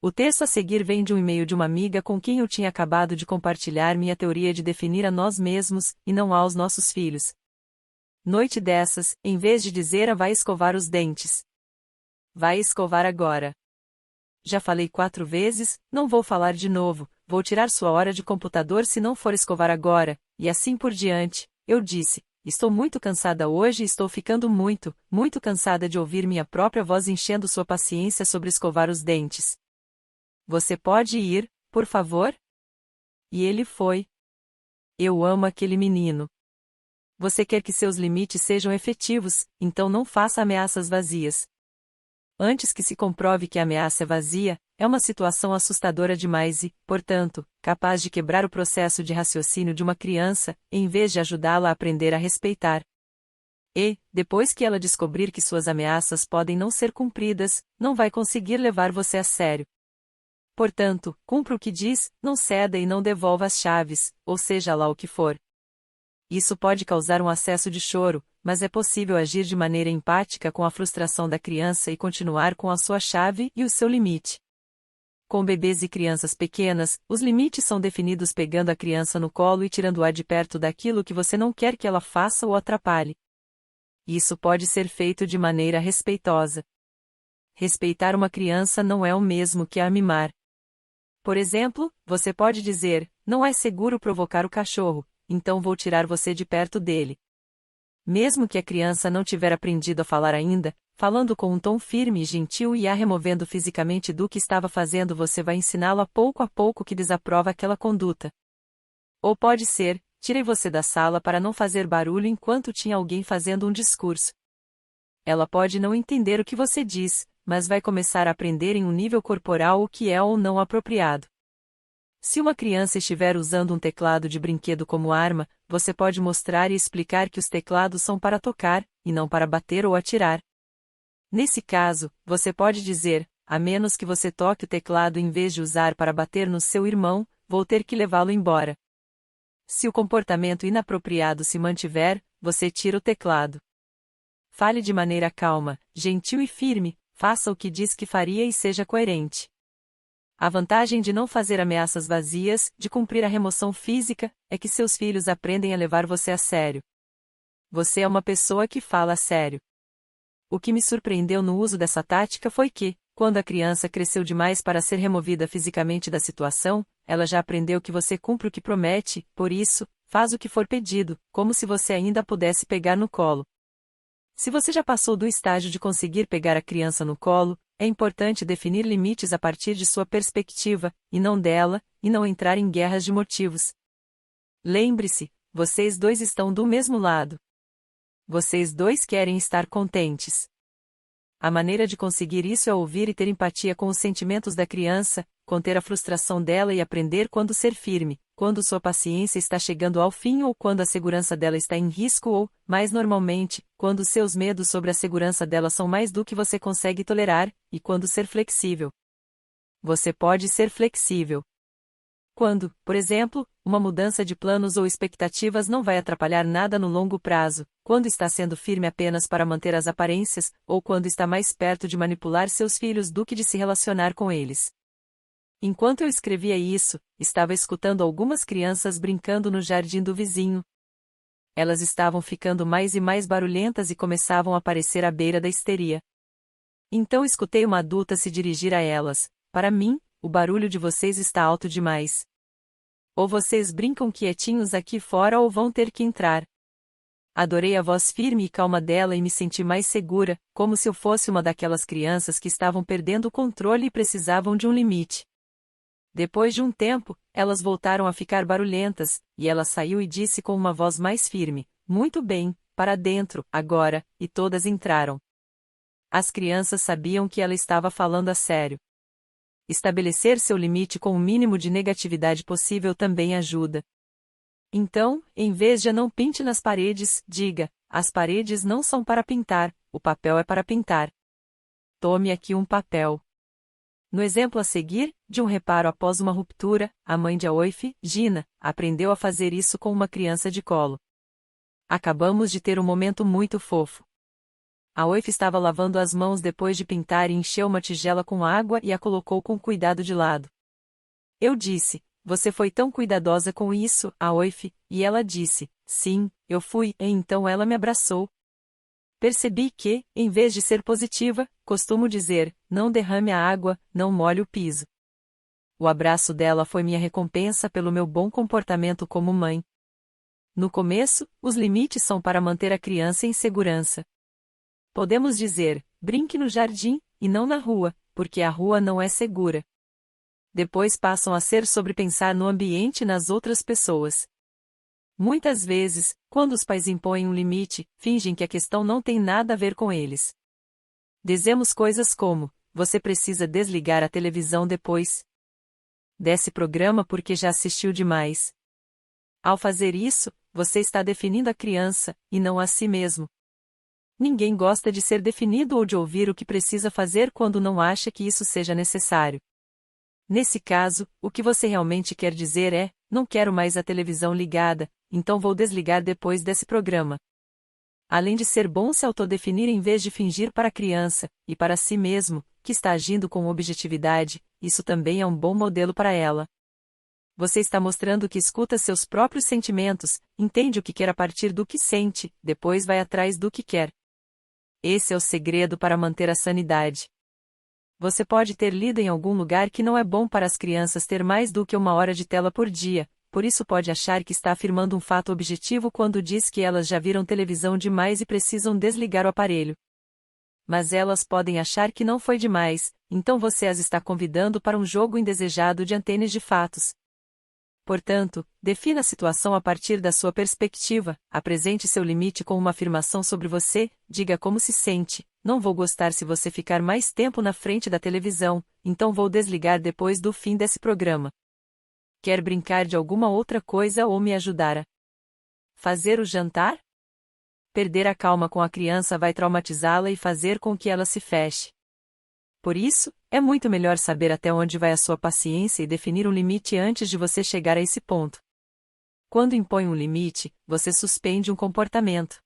O texto a seguir vem de um e-mail de uma amiga com quem eu tinha acabado de compartilhar minha teoria de definir a nós mesmos, e não aos nossos filhos. Noite dessas, em vez de dizer vai escovar os dentes. Vai escovar agora. Já falei 4 vezes, não vou falar de novo, vou tirar sua hora de computador se não for escovar agora, e assim por diante. Eu disse: estou muito cansada hoje e estou ficando muito, muito cansada de ouvir minha própria voz enchendo sua paciência sobre escovar os dentes. Você pode ir, por favor? E ele foi. Eu amo aquele menino. Você quer que seus limites sejam efetivos, então não faça ameaças vazias. Antes que se comprove que a ameaça é vazia, é uma situação assustadora demais e, portanto, capaz de quebrar o processo de raciocínio de uma criança, em vez de ajudá-la a aprender a respeitar. E, depois que ela descobrir que suas ameaças podem não ser cumpridas, não vai conseguir levar você a sério. Portanto, cumpra o que diz, não ceda e não devolva as chaves, ou seja lá o que for. Isso pode causar um acesso de choro, mas é possível agir de maneira empática com a frustração da criança e continuar com a sua chave e o seu limite. Com bebês e crianças pequenas, os limites são definidos pegando a criança no colo e tirando-a de perto daquilo que você não quer que ela faça ou atrapalhe. Isso pode ser feito de maneira respeitosa. Respeitar uma criança não é o mesmo que a mimar. Por exemplo, você pode dizer: não é seguro provocar o cachorro, então vou tirar você de perto dele. Mesmo que a criança não tiver aprendido a falar ainda, falando com um tom firme e gentil e a removendo fisicamente do que estava fazendo, você vai ensiná-lo a pouco que desaprova aquela conduta. Ou pode ser, tirei você da sala para não fazer barulho enquanto tinha alguém fazendo um discurso. Ela pode não entender o que você diz, mas vai começar a aprender em um nível corporal o que é ou não apropriado. Se uma criança estiver usando um teclado de brinquedo como arma, você pode mostrar e explicar que os teclados são para tocar, e não para bater ou atirar. Nesse caso, você pode dizer, a menos que você toque o teclado em vez de usar para bater no seu irmão, vou ter que levá-lo embora. Se o comportamento inapropriado se mantiver, você tira o teclado. Fale de maneira calma, gentil e firme, faça o que diz que faria e seja coerente. A vantagem de não fazer ameaças vazias, de cumprir a remoção física, é que seus filhos aprendem a levar você a sério. Você é uma pessoa que fala a sério. O que me surpreendeu no uso dessa tática foi que, quando a criança cresceu demais para ser removida fisicamente da situação, ela já aprendeu que você cumpre o que promete, por isso, faz o que for pedido, como se você ainda pudesse pegar no colo. Se você já passou do estágio de conseguir pegar a criança no colo, é importante definir limites a partir de sua perspectiva, e não dela, e não entrar em guerras de motivos. Lembre-se, vocês dois estão do mesmo lado. Vocês dois querem estar contentes. A maneira de conseguir isso é ouvir e ter empatia com os sentimentos da criança, conter a frustração dela e aprender quando ser firme, quando sua paciência está chegando ao fim ou quando a segurança dela está em risco ou, mais normalmente, quando seus medos sobre a segurança dela são mais do que você consegue tolerar, e quando ser flexível. Você pode ser flexível. Quando, por exemplo, uma mudança de planos ou expectativas não vai atrapalhar nada no longo prazo, quando está sendo firme apenas para manter as aparências, ou quando está mais perto de manipular seus filhos do que de se relacionar com eles. Enquanto eu escrevia isso, estava escutando algumas crianças brincando no jardim do vizinho. Elas estavam ficando mais e mais barulhentas e começavam a aparecer à beira da histeria. Então escutei uma adulta se dirigir a elas: para mim, o barulho de vocês está alto demais. Ou vocês brincam quietinhos aqui fora ou vão ter que entrar. Adorei a voz firme e calma dela e me senti mais segura, como se eu fosse uma daquelas crianças que estavam perdendo o controle e precisavam de um limite. Depois de um tempo, elas voltaram a ficar barulhentas, e ela saiu e disse com uma voz mais firme: muito bem, para dentro, agora, e todas entraram. As crianças sabiam que ela estava falando a sério. Estabelecer seu limite com o mínimo de negatividade possível também ajuda. Então, em vez de não pinte nas paredes, diga: as paredes não são para pintar, o papel é para pintar. Tome aqui um papel. No exemplo a seguir, de um reparo após uma ruptura, a mãe de Aoife, Gina, aprendeu a fazer isso com uma criança de colo. Acabamos de ter um momento muito fofo. Aoife estava lavando as mãos depois de pintar e encheu uma tigela com água e a colocou com cuidado de lado. Eu disse: você foi tão cuidadosa com isso, Aoife, e ela disse: sim, eu fui, e então ela me abraçou. Percebi que, em vez de ser positiva, costumo dizer: não derrame a água, não molhe o piso. O abraço dela foi minha recompensa pelo meu bom comportamento como mãe. No começo, os limites são para manter a criança em segurança. Podemos dizer: brinque no jardim, e não na rua, porque a rua não é segura. Depois passam a ser sobre pensar no ambiente e nas outras pessoas. Muitas vezes, quando os pais impõem um limite, fingem que a questão não tem nada a ver com eles. Dizemos coisas como: você precisa desligar a televisão depois desse programa porque já assistiu demais. Ao fazer isso, você está definindo a criança, e não a si mesmo. Ninguém gosta de ser definido ou de ouvir o que precisa fazer quando não acha que isso seja necessário. Nesse caso, o que você realmente quer dizer é: não quero mais a televisão ligada, então vou desligar depois desse programa. Além de ser bom se autodefinir em vez de fingir para a criança, e para si mesmo, que está agindo com objetividade, isso também é um bom modelo para ela. Você está mostrando que escuta seus próprios sentimentos, entende o que quer a partir do que sente, depois vai atrás do que quer. Esse é o segredo para manter a sanidade. Você pode ter lido em algum lugar que não é bom para as crianças ter mais do que 1 hora de tela por dia, por isso pode achar que está afirmando um fato objetivo quando diz que elas já viram televisão demais e precisam desligar o aparelho. Mas elas podem achar que não foi demais, então você as está convidando para um jogo indesejado de antenas de fatos. Portanto, defina a situação a partir da sua perspectiva, apresente seu limite com uma afirmação sobre você, diga como se sente: não vou gostar se você ficar mais tempo na frente da televisão, então vou desligar depois do fim desse programa. Quer brincar de alguma outra coisa ou me ajudar a fazer o jantar? Perder a calma com a criança vai traumatizá-la e fazer com que ela se feche. Por isso, é muito melhor saber até onde vai a sua paciência e definir um limite antes de você chegar a esse ponto. Quando impõe um limite, você suspende um comportamento.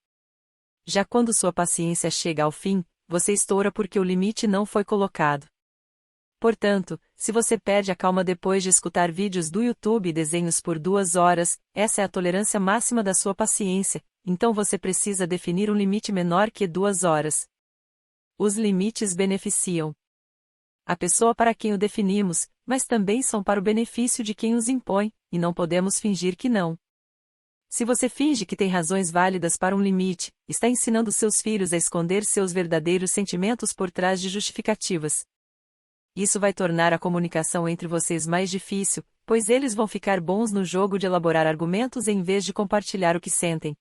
Já quando sua paciência chega ao fim, você estoura porque o limite não foi colocado. Portanto, se você perde a calma depois de escutar vídeos do YouTube e desenhos por 2 horas, essa é a tolerância máxima da sua paciência, então você precisa definir um limite menor que 2 horas. Os limites beneficiam a pessoa para quem o definimos, mas também são para o benefício de quem os impõe, e não podemos fingir que não. Se você finge que tem razões válidas para um limite, está ensinando seus filhos a esconder seus verdadeiros sentimentos por trás de justificativas. Isso vai tornar a comunicação entre vocês mais difícil, pois eles vão ficar bons no jogo de elaborar argumentos em vez de compartilhar o que sentem.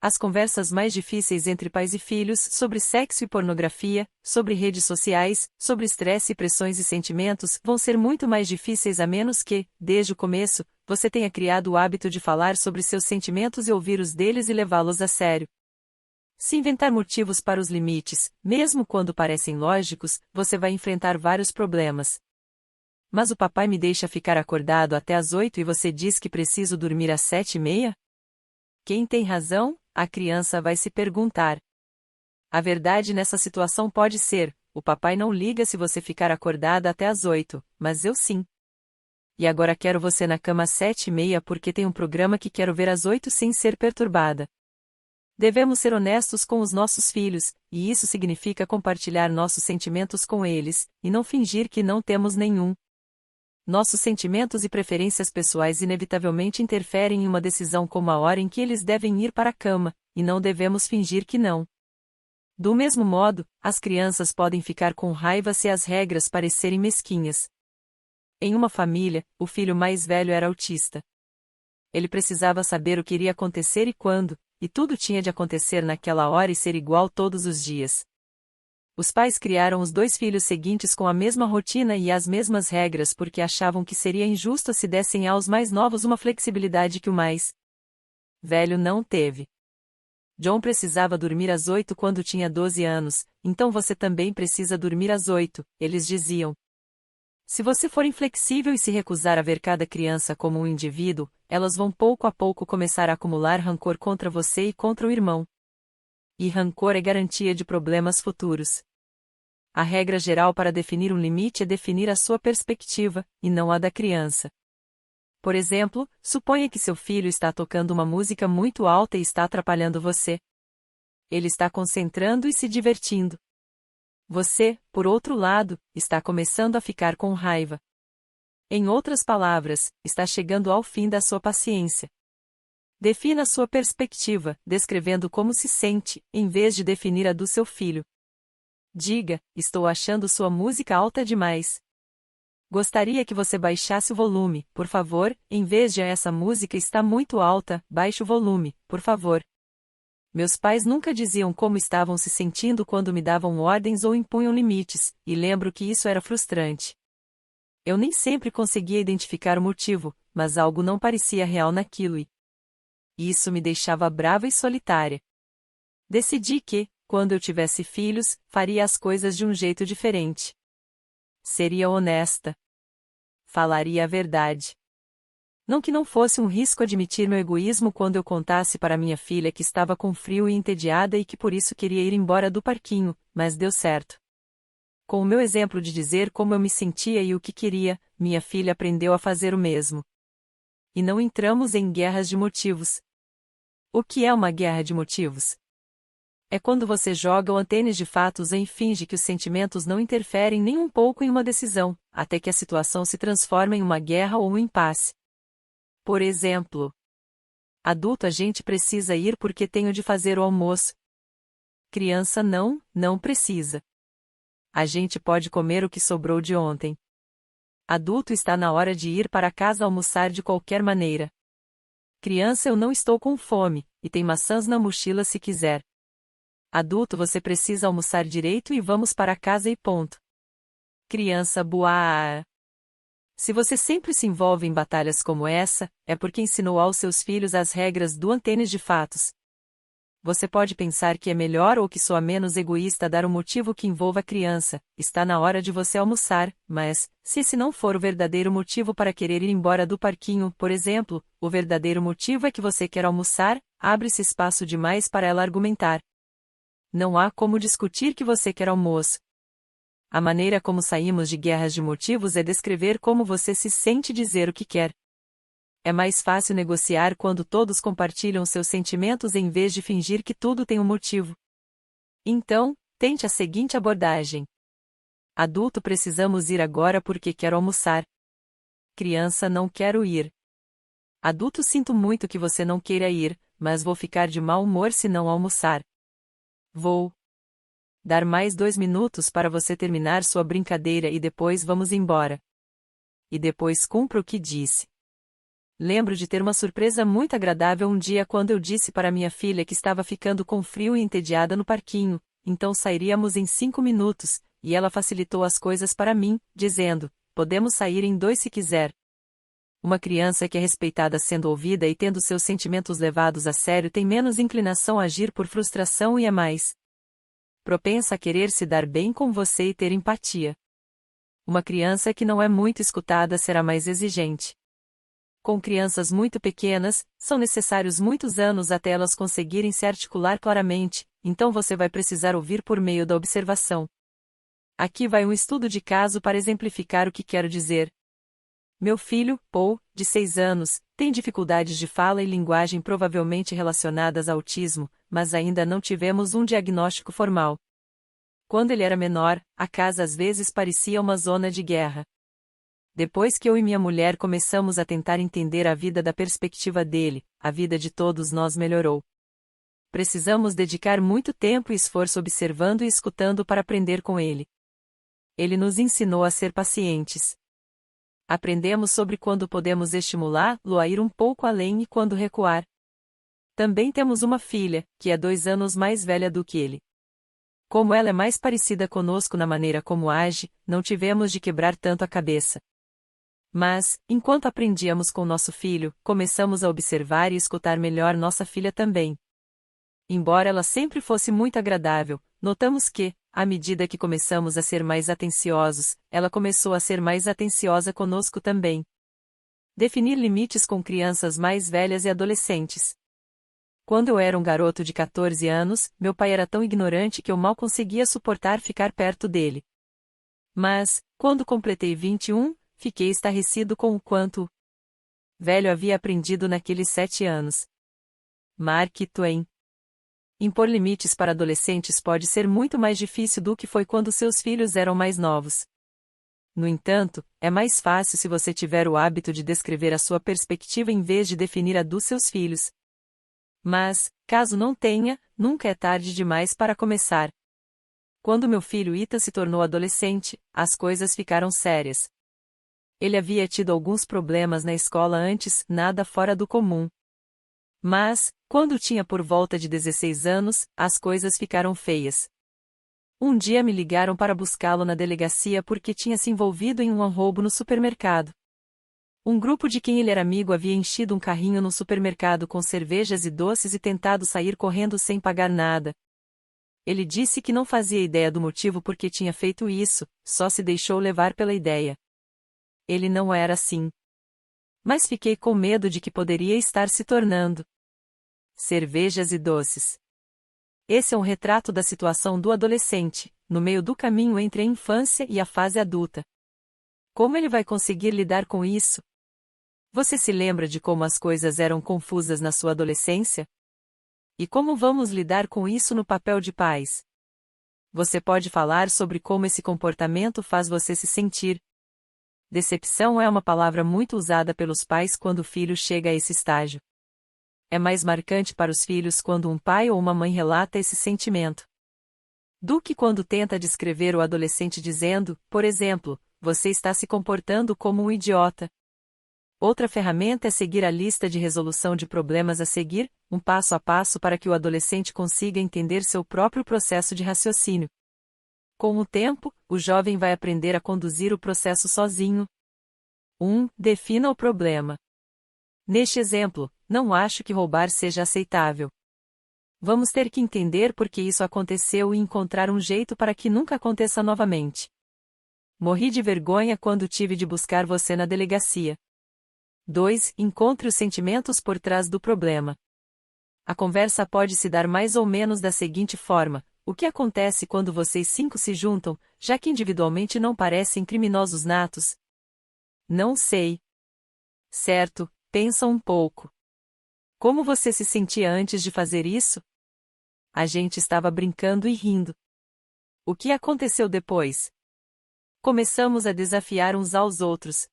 As conversas mais difíceis entre pais e filhos sobre sexo e pornografia, sobre redes sociais, sobre estresse e pressões e sentimentos vão ser muito mais difíceis a menos que, desde o começo, você tenha criado o hábito de falar sobre seus sentimentos e ouvir os deles e levá-los a sério. Se inventar motivos para os limites, mesmo quando parecem lógicos, você vai enfrentar vários problemas. Mas o papai me deixa ficar acordado até às 8 e você diz que preciso dormir às 7:30? Quem tem razão? A criança vai se perguntar. A verdade nessa situação pode ser: o papai não liga se você ficar acordada até às 8, mas eu sim. E agora quero você na cama às 7:30 porque tem um programa que quero ver às 8 sem ser perturbada. Devemos ser honestos com os nossos filhos, e isso significa compartilhar nossos sentimentos com eles, e não fingir que não temos nenhum. Nossos sentimentos e preferências pessoais inevitavelmente interferem em uma decisão como a hora em que eles devem ir para a cama, e não devemos fingir que não. Do mesmo modo, as crianças podem ficar com raiva se as regras parecerem mesquinhas. Em uma família, o filho mais velho era autista. Ele precisava saber o que iria acontecer e quando, e tudo tinha de acontecer naquela hora e ser igual todos os dias. Os pais criaram os 2 filhos seguintes com a mesma rotina e as mesmas regras porque achavam que seria injusto se dessem aos mais novos uma flexibilidade que o mais velho não teve. John precisava dormir às 8 quando tinha 12 anos, então você também precisa dormir às 8, eles diziam. Se você for inflexível e se recusar a ver cada criança como um indivíduo, elas vão pouco a pouco começar a acumular rancor contra você e contra o irmão. E rancor é garantia de problemas futuros. A regra geral para definir um limite é definir a sua perspectiva, e não a da criança. Por exemplo, suponha que seu filho está tocando uma música muito alta e está atrapalhando você. Ele está concentrando e se divertindo. Você, por outro lado, está começando a ficar com raiva. Em outras palavras, está chegando ao fim da sua paciência. Defina a sua perspectiva, descrevendo como se sente, em vez de definir a do seu filho. Diga: estou achando sua música alta demais. Gostaria que você baixasse o volume, por favor, em vez de essa música está muito alta, baixe o volume, por favor. Meus pais nunca diziam como estavam se sentindo quando me davam ordens ou impunham limites, e lembro que isso era frustrante. Eu nem sempre conseguia identificar o motivo, mas algo não parecia real naquilo e isso me deixava brava e solitária. Decidi que, quando eu tivesse filhos, faria as coisas de um jeito diferente. Seria honesta. Falaria a verdade. Não que não fosse um risco admitir meu egoísmo quando eu contasse para minha filha que estava com frio e entediada e que por isso queria ir embora do parquinho, mas deu certo. Com o meu exemplo de dizer como eu me sentia e o que queria, minha filha aprendeu a fazer o mesmo. E não entramos em guerras de motivos. O que é uma guerra de motivos? É quando você joga o tênis de fatos e finge que os sentimentos não interferem nem um pouco em uma decisão, até que a situação se transforma em uma guerra ou um impasse. Por exemplo, adulto, a gente precisa ir porque tenho de fazer o almoço. Criança, não precisa. A gente pode comer o que sobrou de ontem. Adulto, está na hora de ir para casa almoçar de qualquer maneira. Criança, eu não estou com fome, e tem maçãs na mochila se quiser. Adulto, você precisa almoçar direito e vamos para casa e ponto. Criança, boa. Se você sempre se envolve em batalhas como essa, é porque ensinou aos seus filhos as regras do tênis de fatos. Você pode pensar que é melhor ou que soa menos egoísta dar um motivo que envolva a criança, está na hora de você almoçar, mas, se esse não for o verdadeiro motivo para querer ir embora do parquinho, por exemplo, o verdadeiro motivo é que você quer almoçar, abre-se espaço demais para ela argumentar. Não há como discutir que você quer almoço. A maneira como saímos de guerras de motivos é descrever como você se sente e dizer o que quer. É mais fácil negociar quando todos compartilham seus sentimentos em vez de fingir que tudo tem um motivo. Então, tente a seguinte abordagem. Adulto, precisamos ir agora porque quero almoçar. Criança, não quero ir. Adulto, sinto muito que você não queira ir, mas vou ficar de mau humor se não almoçar. Vou dar mais 2 minutos para você terminar sua brincadeira e depois vamos embora. E depois cumpra o que disse. Lembro de ter uma surpresa muito agradável um dia quando eu disse para minha filha que estava ficando com frio e entediada no parquinho, então sairíamos em 5 minutos, e ela facilitou as coisas para mim, dizendo, podemos sair em 2 se quiser. Uma criança que é respeitada sendo ouvida e tendo seus sentimentos levados a sério tem menos inclinação a agir por frustração e é mais propensa a querer se dar bem com você e ter empatia. Uma criança que não é muito escutada será mais exigente. Com crianças muito pequenas, são necessários muitos anos até elas conseguirem se articular claramente, então você vai precisar ouvir por meio da observação. Aqui vai um estudo de caso para exemplificar o que quero dizer. Meu filho, Paul, de 6 anos, tem dificuldades de fala e linguagem provavelmente relacionadas a autismo, mas ainda não tivemos um diagnóstico formal. Quando ele era menor, a casa às vezes parecia uma zona de guerra. Depois que eu e minha mulher começamos a tentar entender a vida da perspectiva dele, a vida de todos nós melhorou. Precisamos dedicar muito tempo e esforço observando e escutando para aprender com ele. Ele nos ensinou a ser pacientes. Aprendemos sobre quando podemos estimulá-lo a ir um pouco além e quando recuar. Também temos uma filha, que é 2 anos mais velha do que ele. Como ela é mais parecida conosco na maneira como age, não tivemos de quebrar tanto a cabeça. Mas, enquanto aprendíamos com nosso filho, começamos a observar e escutar melhor nossa filha também. Embora ela sempre fosse muito agradável, notamos que, à medida que começamos a ser mais atenciosos, ela começou a ser mais atenciosa conosco também. Definir limites com crianças mais velhas e adolescentes. Quando eu era um garoto de 14 anos, meu pai era tão ignorante que eu mal conseguia suportar ficar perto dele. Mas, quando completei 21, fiquei estarrecido com o quanto velho havia aprendido naqueles 7 anos. Mark Twain. Impor limites para adolescentes pode ser muito mais difícil do que foi quando seus filhos eram mais novos. No entanto, é mais fácil se você tiver o hábito de descrever a sua perspectiva em vez de definir a dos seus filhos. Mas, caso não tenha, nunca é tarde demais para começar. Quando meu filho Ethan se tornou adolescente, as coisas ficaram sérias. Ele havia tido alguns problemas na escola antes, nada fora do comum. Mas, quando tinha por volta de 16 anos, as coisas ficaram feias. Um dia me ligaram para buscá-lo na delegacia porque tinha se envolvido em um roubo no supermercado. Um grupo de quem ele era amigo havia enchido um carrinho no supermercado com cervejas e doces e tentado sair correndo sem pagar nada. Ele disse que não fazia ideia do motivo por que tinha feito isso, só se deixou levar pela ideia. Ele não era assim. Mas fiquei com medo de que poderia estar se tornando. Cervejas e doces. Esse é um retrato da situação do adolescente, no meio do caminho entre a infância e a fase adulta. Como ele vai conseguir lidar com isso? Você se lembra de como as coisas eram confusas na sua adolescência? E como vamos lidar com isso no papel de pais? Você pode falar sobre como esse comportamento faz você se sentir. Decepção é uma palavra muito usada pelos pais quando o filho chega a esse estágio. É mais marcante para os filhos quando um pai ou uma mãe relata esse sentimento do que quando tenta descrever o adolescente dizendo, por exemplo, você está se comportando como um idiota. Outra ferramenta é seguir a lista de resolução de problemas a seguir, um passo a passo para que o adolescente consiga entender seu próprio processo de raciocínio. Com o tempo, o jovem vai aprender a conduzir o processo sozinho. 1. Defina o problema. Neste exemplo, não acho que roubar seja aceitável. Vamos ter que entender por que isso aconteceu e encontrar um jeito para que nunca aconteça novamente. Morri de vergonha quando tive de buscar você na delegacia. 2. Encontre os sentimentos por trás do problema. A conversa pode se dar mais ou menos da seguinte forma: o que acontece quando vocês 5 se juntam, já que individualmente não parecem criminosos natos? Não sei. Certo, pensa um pouco. Como você se sentia antes de fazer isso? A gente estava brincando e rindo. O que aconteceu depois? Começamos a desafiar uns aos outros.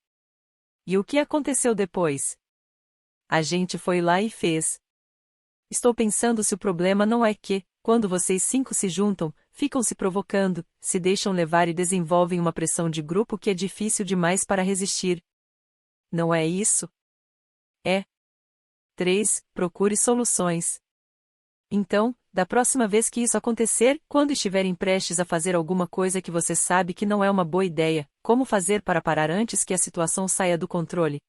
E o que aconteceu depois? A gente foi lá e fez. Estou pensando se o problema não é que, quando vocês 5 se juntam, ficam se provocando, se deixam levar e desenvolvem uma pressão de grupo que é difícil demais para resistir. Não é isso? É. 3. Procure soluções. Então, da próxima vez que isso acontecer, quando estiverem prestes a fazer alguma coisa que você sabe que não é uma boa ideia, como fazer para parar antes que a situação saia do controle?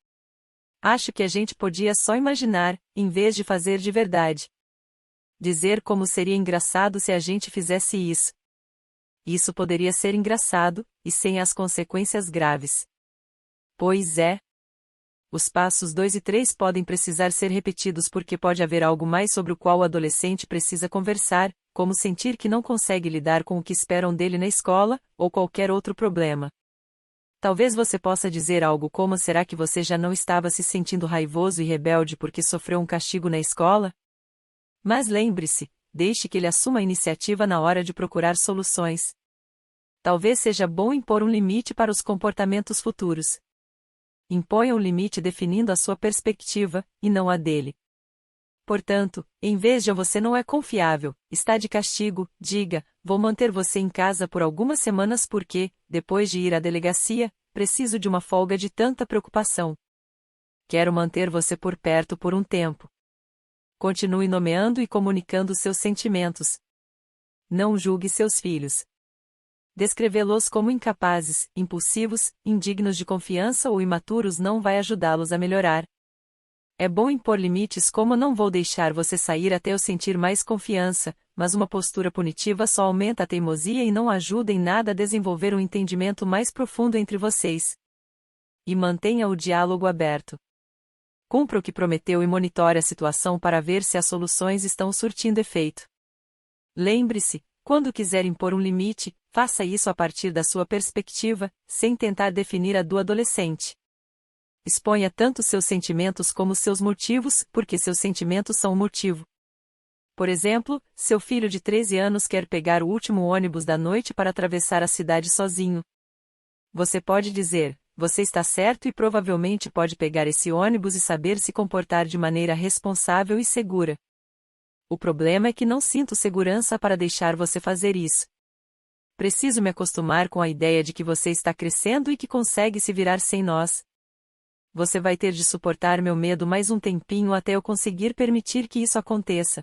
Acho que a gente podia só imaginar, em vez de fazer de verdade. Dizer como seria engraçado se a gente fizesse isso. Isso poderia ser engraçado, e sem as consequências graves. Pois é. Os passos 2 e 3 podem precisar ser repetidos porque pode haver algo mais sobre o qual o adolescente precisa conversar, como sentir que não consegue lidar com o que esperam dele na escola, ou qualquer outro problema. Talvez você possa dizer algo como: será que você já não estava se sentindo raivoso e rebelde porque sofreu um castigo na escola? Mas lembre-se, deixe que ele assuma a iniciativa na hora de procurar soluções. Talvez seja bom impor um limite para os comportamentos futuros. Imponha um limite definindo a sua perspectiva, e não a dele. Portanto, em vez de você não é confiável, está de castigo, diga: vou manter você em casa por algumas semanas porque, depois de ir à delegacia, preciso de uma folga de tanta preocupação. Quero manter você por perto por um tempo. Continue nomeando e comunicando seus sentimentos. Não julgue seus filhos. Descrevê-los como incapazes, impulsivos, indignos de confiança ou imaturos não vai ajudá-los a melhorar. É bom impor limites como: não vou deixar você sair até eu sentir mais confiança, mas uma postura punitiva só aumenta a teimosia e não ajuda em nada a desenvolver um entendimento mais profundo entre vocês. E mantenha o diálogo aberto. Cumpra o que prometeu e monitore a situação para ver se as soluções estão surtindo efeito. Lembre-se, quando quiser impor um limite, faça isso a partir da sua perspectiva, sem tentar definir a do adolescente. Exponha tanto seus sentimentos como seus motivos, porque seus sentimentos são o motivo. Por exemplo, seu filho de 13 anos quer pegar o último ônibus da noite para atravessar a cidade sozinho. Você pode dizer: você está certo e provavelmente pode pegar esse ônibus e saber se comportar de maneira responsável e segura. O problema é que não sinto segurança para deixar você fazer isso. Preciso me acostumar com a ideia de que você está crescendo e que consegue se virar sem nós. Você vai ter de suportar meu medo mais um tempinho até eu conseguir permitir que isso aconteça.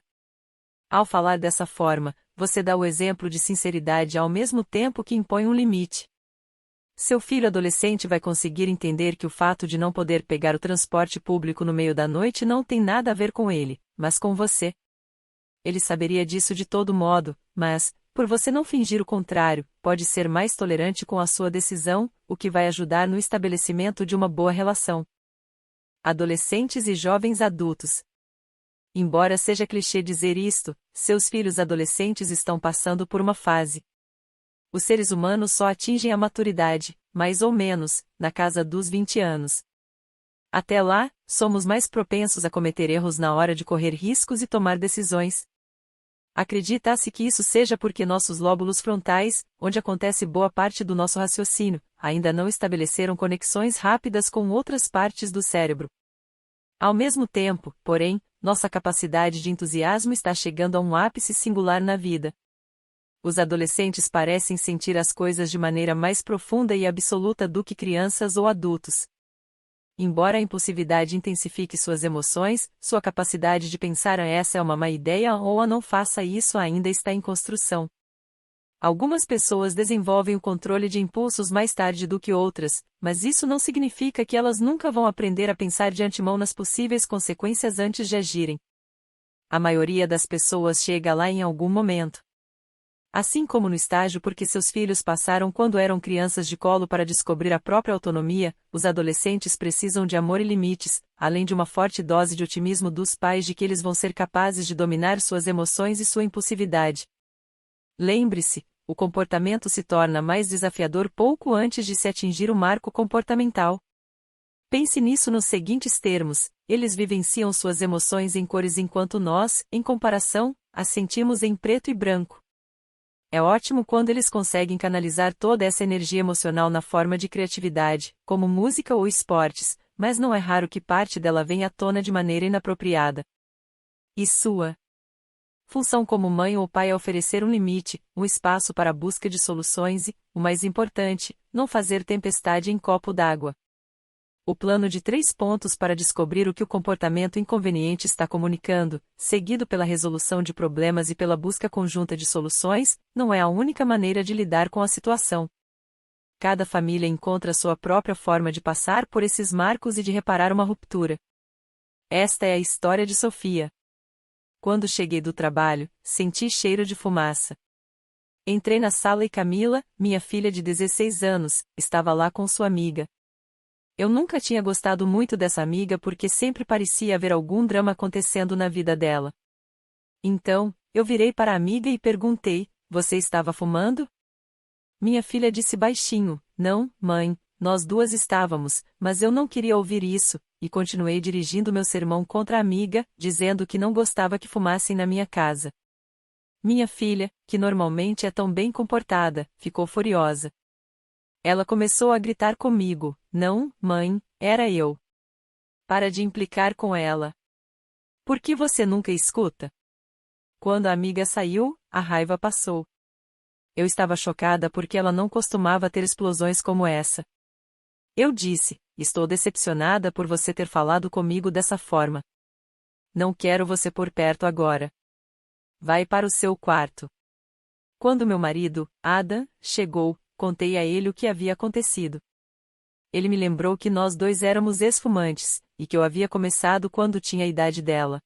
Ao falar dessa forma, você dá o exemplo de sinceridade ao mesmo tempo que impõe um limite. Seu filho adolescente vai conseguir entender que o fato de não poder pegar o transporte público no meio da noite não tem nada a ver com ele, mas com você. Ele saberia disso de todo modo, mas, por você não fingir o contrário, pode ser mais tolerante com a sua decisão, o que vai ajudar no estabelecimento de uma boa relação. Adolescentes e jovens adultos. Embora seja clichê dizer isto, seus filhos adolescentes estão passando por uma fase. Os seres humanos só atingem a maturidade, mais ou menos, na casa dos 20 anos. Até lá, somos mais propensos a cometer erros na hora de correr riscos e tomar decisões. Acredita-se que isso seja porque nossos lóbulos frontais, onde acontece boa parte do nosso raciocínio, ainda não estabeleceram conexões rápidas com outras partes do cérebro. Ao mesmo tempo, porém, nossa capacidade de entusiasmo está chegando a um ápice singular na vida. Os adolescentes parecem sentir as coisas de maneira mais profunda e absoluta do que crianças ou adultos. Embora a impulsividade intensifique suas emoções, sua capacidade de pensar essa é uma má ideia ou a não faça isso ainda está em construção. Algumas pessoas desenvolvem o controle de impulsos mais tarde do que outras, mas isso não significa que elas nunca vão aprender a pensar de antemão nas possíveis consequências antes de agirem. A maioria das pessoas chega lá em algum momento. Assim como no estágio porque seus filhos passaram quando eram crianças de colo para descobrir a própria autonomia, os adolescentes precisam de amor e limites, além de uma forte dose de otimismo dos pais de que eles vão ser capazes de dominar suas emoções e sua impulsividade. Lembre-se, o comportamento se torna mais desafiador pouco antes de se atingir o marco comportamental. Pense nisso nos seguintes termos: eles vivenciam suas emoções em cores enquanto nós, em comparação, as sentimos em preto e branco. É ótimo quando eles conseguem canalizar toda essa energia emocional na forma de criatividade, como música ou esportes, mas não é raro que parte dela venha à tona de maneira inapropriada. E sua função como mãe ou pai é oferecer um limite, um espaço para a busca de soluções e, o mais importante, não fazer tempestade em copo d'água. O plano de 3 pontos para descobrir o que o comportamento inconveniente está comunicando, seguido pela resolução de problemas e pela busca conjunta de soluções, não é a única maneira de lidar com a situação. Cada família encontra sua própria forma de passar por esses marcos e de reparar uma ruptura. Esta é a história de Sofia. Quando cheguei do trabalho, senti cheiro de fumaça. Entrei na sala e Camila, minha filha de 16 anos, estava lá com sua amiga. Eu nunca tinha gostado muito dessa amiga porque sempre parecia haver algum drama acontecendo na vida dela. Então, eu virei para a amiga e perguntei: "Você estava fumando?" Minha filha disse baixinho: "Não, mãe, nós duas estávamos, mas eu não queria ouvir isso", e continuei dirigindo meu sermão contra a amiga, dizendo que não gostava que fumassem na minha casa. Minha filha, que normalmente é tão bem comportada, ficou furiosa. Ela começou a gritar comigo: "Não, mãe, era eu. Para de implicar com ela. Por que você nunca escuta?" Quando a amiga saiu, a raiva passou. Eu estava chocada porque ela não costumava ter explosões como essa. Eu disse: "Estou decepcionada por você ter falado comigo dessa forma. Não quero você por perto agora. Vai para o seu quarto." Quando meu marido, Adam, chegou, contei a ele o que havia acontecido. Ele me lembrou que nós dois éramos ex-fumantes, e que eu havia começado quando tinha a idade dela.